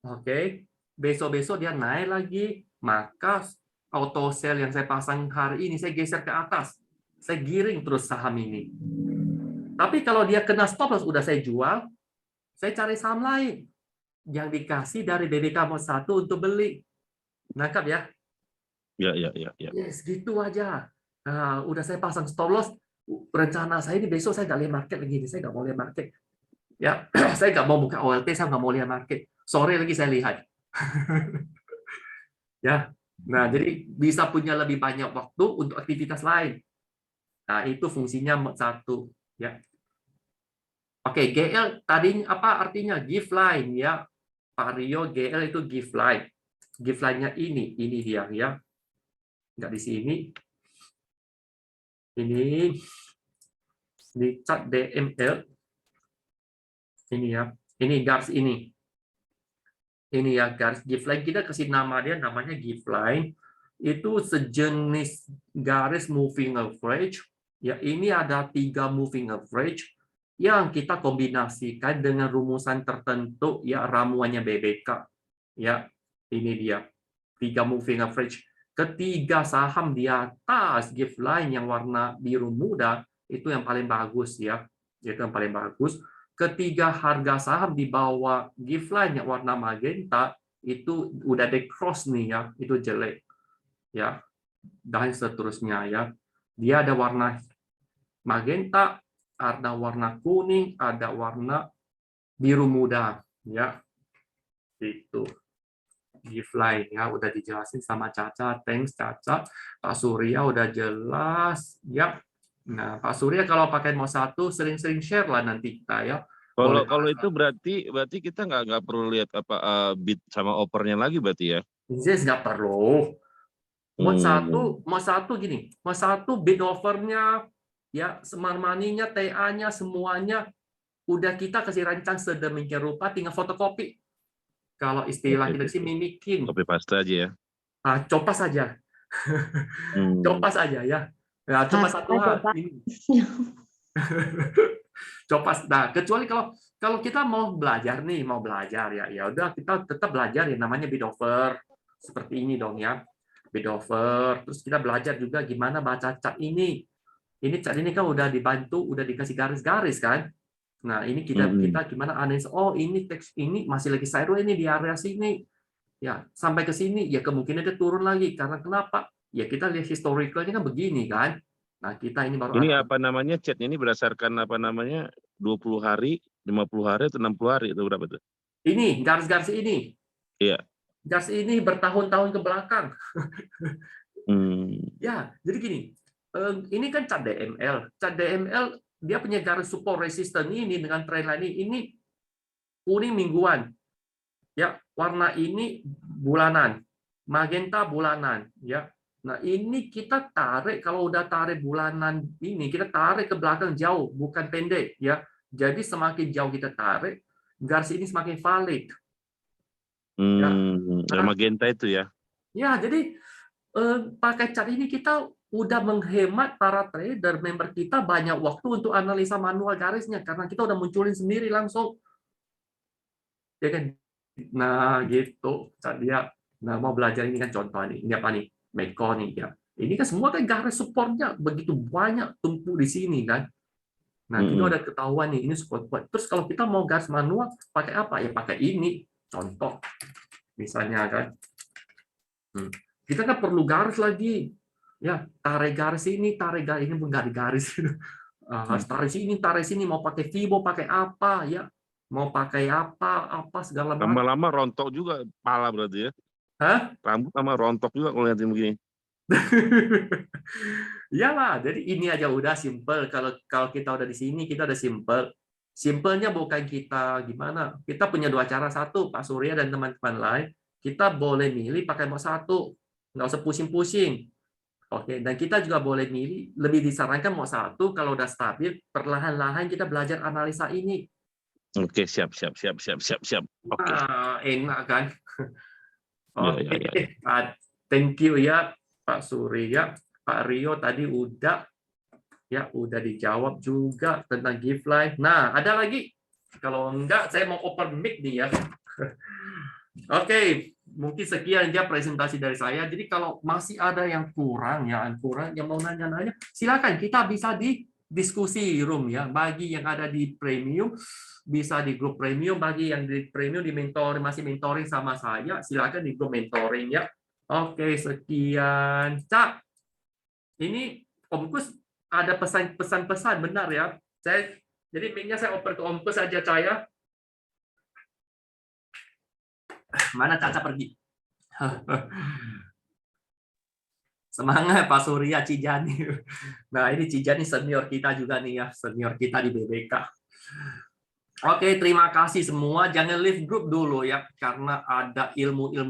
oke, besok-besok dia naik lagi, maka auto sell yang saya pasang hari ini saya geser ke atas, saya giring terus saham ini. Tapi kalau dia kena stop loss, udah saya jual, saya cari saham lain yang dikasih dari BBK Mod 1 untuk beli. Nangkap ya? Ya. Yes, gitu aja. Nah, udah saya pasang stop loss. Rencana saya ini besok saya nggak lihat market lagi. Saya nggak mau lihat market. Ya, saya nggak mau buka OLT, saya nggak mau lihat market. Sore lagi saya lihat. Ya, nah jadi bisa punya lebih banyak waktu untuk aktivitas lain. Nah, itu fungsinya Mod 1. Ya. Oke, GL tadi apa artinya? Give line ya. Pak Rio, GL itu give line. Give line-nya ini dia ya. Nggak di sini. Ini chart DML. Ini ya. Ini garis ini. Ini ya garis give line, kita kasih nama dia, namanya give line. Itu sejenis garis moving average. Ya, ini ada 3 moving average yang kita kombinasikan dengan rumusan tertentu ya, ramuannya BBK. Ya, ini dia 3 moving average. Ketiga saham di atas give line yang warna biru muda itu yang paling bagus ya. Itu yang paling bagus. Ketiga harga saham di bawah give line yang warna magenta itu udah di cross nih ya, itu jelek. Ya. Dan seterusnya ya. Dia ada warna magenta, ada warna kuning, ada warna biru muda ya. Itu give line ya, udah dijelasin sama Caca. Thanks Caca. Pak Surya udah jelas ya. Nah, Pak Surya kalau pakai Mod 1 sering-sering share lah nanti kita ya. Kalau itu berarti kita nggak perlu lihat apa bid sama opernya lagi berarti ya? Yes, nggak perlu. Mod 1 gini, Mod 1 bid offernya ya, smart money-nya, TA-nya semuanya udah kita kasih rancang sedemikian rupa, tinggal fotokopi. Kalau istilah kita sih mimikin. Copy paste aja ya. Nah, copas saja. Copas aja ya. Nah, copas satu hal ini. Copas. Nah, kecuali kalau kita mau belajar nih, ya udah kita tetap belajar ya, namanya bid offer. Seperti ini dong ya. Bid offer. Terus kita belajar juga gimana baca chart ini. Ini chart ini kan udah dibantu, udah dikasih garis-garis kan. Nah, ini kita gimana analis, oh ini teks ini masih lagi sideways ini di area sini. Ya, sampai ke sini ya kemungkinan dia turun lagi karena kenapa? Ya kita lihat historicalnya kan begini kan. Nah, kita ini baru apa namanya chatnya ini berdasarkan apa namanya 20 hari, 50 hari atau 60 hari itu berapa tuh? Ini garis-garis ini. Iya. Garis ini bertahun-tahun ke belakang. Ya, jadi gini. Ini kan chart DML. Chart DML dia punya garis support resistance ini dengan trendline ini kuning mingguan. Ya, warna ini bulanan. Magenta bulanan, ya. Nah, ini kita tarik, kalau udah tarik bulanan ini, kita tarik ke belakang jauh, bukan pendek, ya. Jadi semakin jauh kita tarik, garis ini semakin valid. Ya. Nah, magenta itu ya. Ya, jadi pakai chart ini kita udah menghemat para trader member kita banyak waktu untuk analisa manual garisnya karena kita udah munculin sendiri langsung. Ya kan? Nah, gitu. Dia mau belajar ini kan contoh nih. Ini apa nih? Meko nih ya. Ini kan semua kan garis supportnya begitu banyak tumpuk di sini kan. Nah, kita udah ketahuan nih ini support. Terus kalau kita mau garis manual pakai apa? Ya pakai ini. Contoh. Misalnya kan. Kita kan perlu garis lagi. Ya, tarik garis ini, bukan garis. Tarik sini, mau pakai Fibo, pakai apa ya? Mau pakai apa segala macam. Lama-lama rontok juga pala berarti ya. Hah? Rambut sama rontok juga kalau lihatin begini. Iyalah, jadi ini aja udah simple. Kalau kita udah di sini, kita udah simple. Simpelnya bukan kita gimana. Kita punya 2 cara. Satu, Pak Surya dan teman-teman lain, kita boleh milih pakai Mod 1. Nggak usah pusing-pusing. Oke, dan kita juga boleh milih, lebih disarankan Mod 1 kalau udah stabil, perlahan-lahan kita belajar analisa ini. Oke, siap. Oke. Nah, enak kan? Oke, Ya. Thank you ya Pak Surya, Pak Rio tadi udah dijawab juga tentang give line. Nah, ada lagi? Kalau enggak, saya mau open mic nih ya. Oke, mungkin sekian aja presentasi dari saya. Jadi kalau masih ada yang kurang yang mau nanya-nanya, silakan kita bisa di diskusi room ya. Bagi yang ada di premium bisa di grup premium, bagi yang di premium di mentoring masih mentoring sama saya, silakan di grup mentoring ya. Oke, sekian. Cak, ini Om Kus ada pesan-pesan benar ya. Jadi mic-nya saya oper ke Om Kus saja, Cak ya. Mana Caca pergi? Semangat Pak Surya Cijani. Nah, ini Cijani senior kita juga nih ya, senior kita di BBK. Oke, terima kasih semua. Jangan leave group dulu ya, karena ada ilmu-ilmu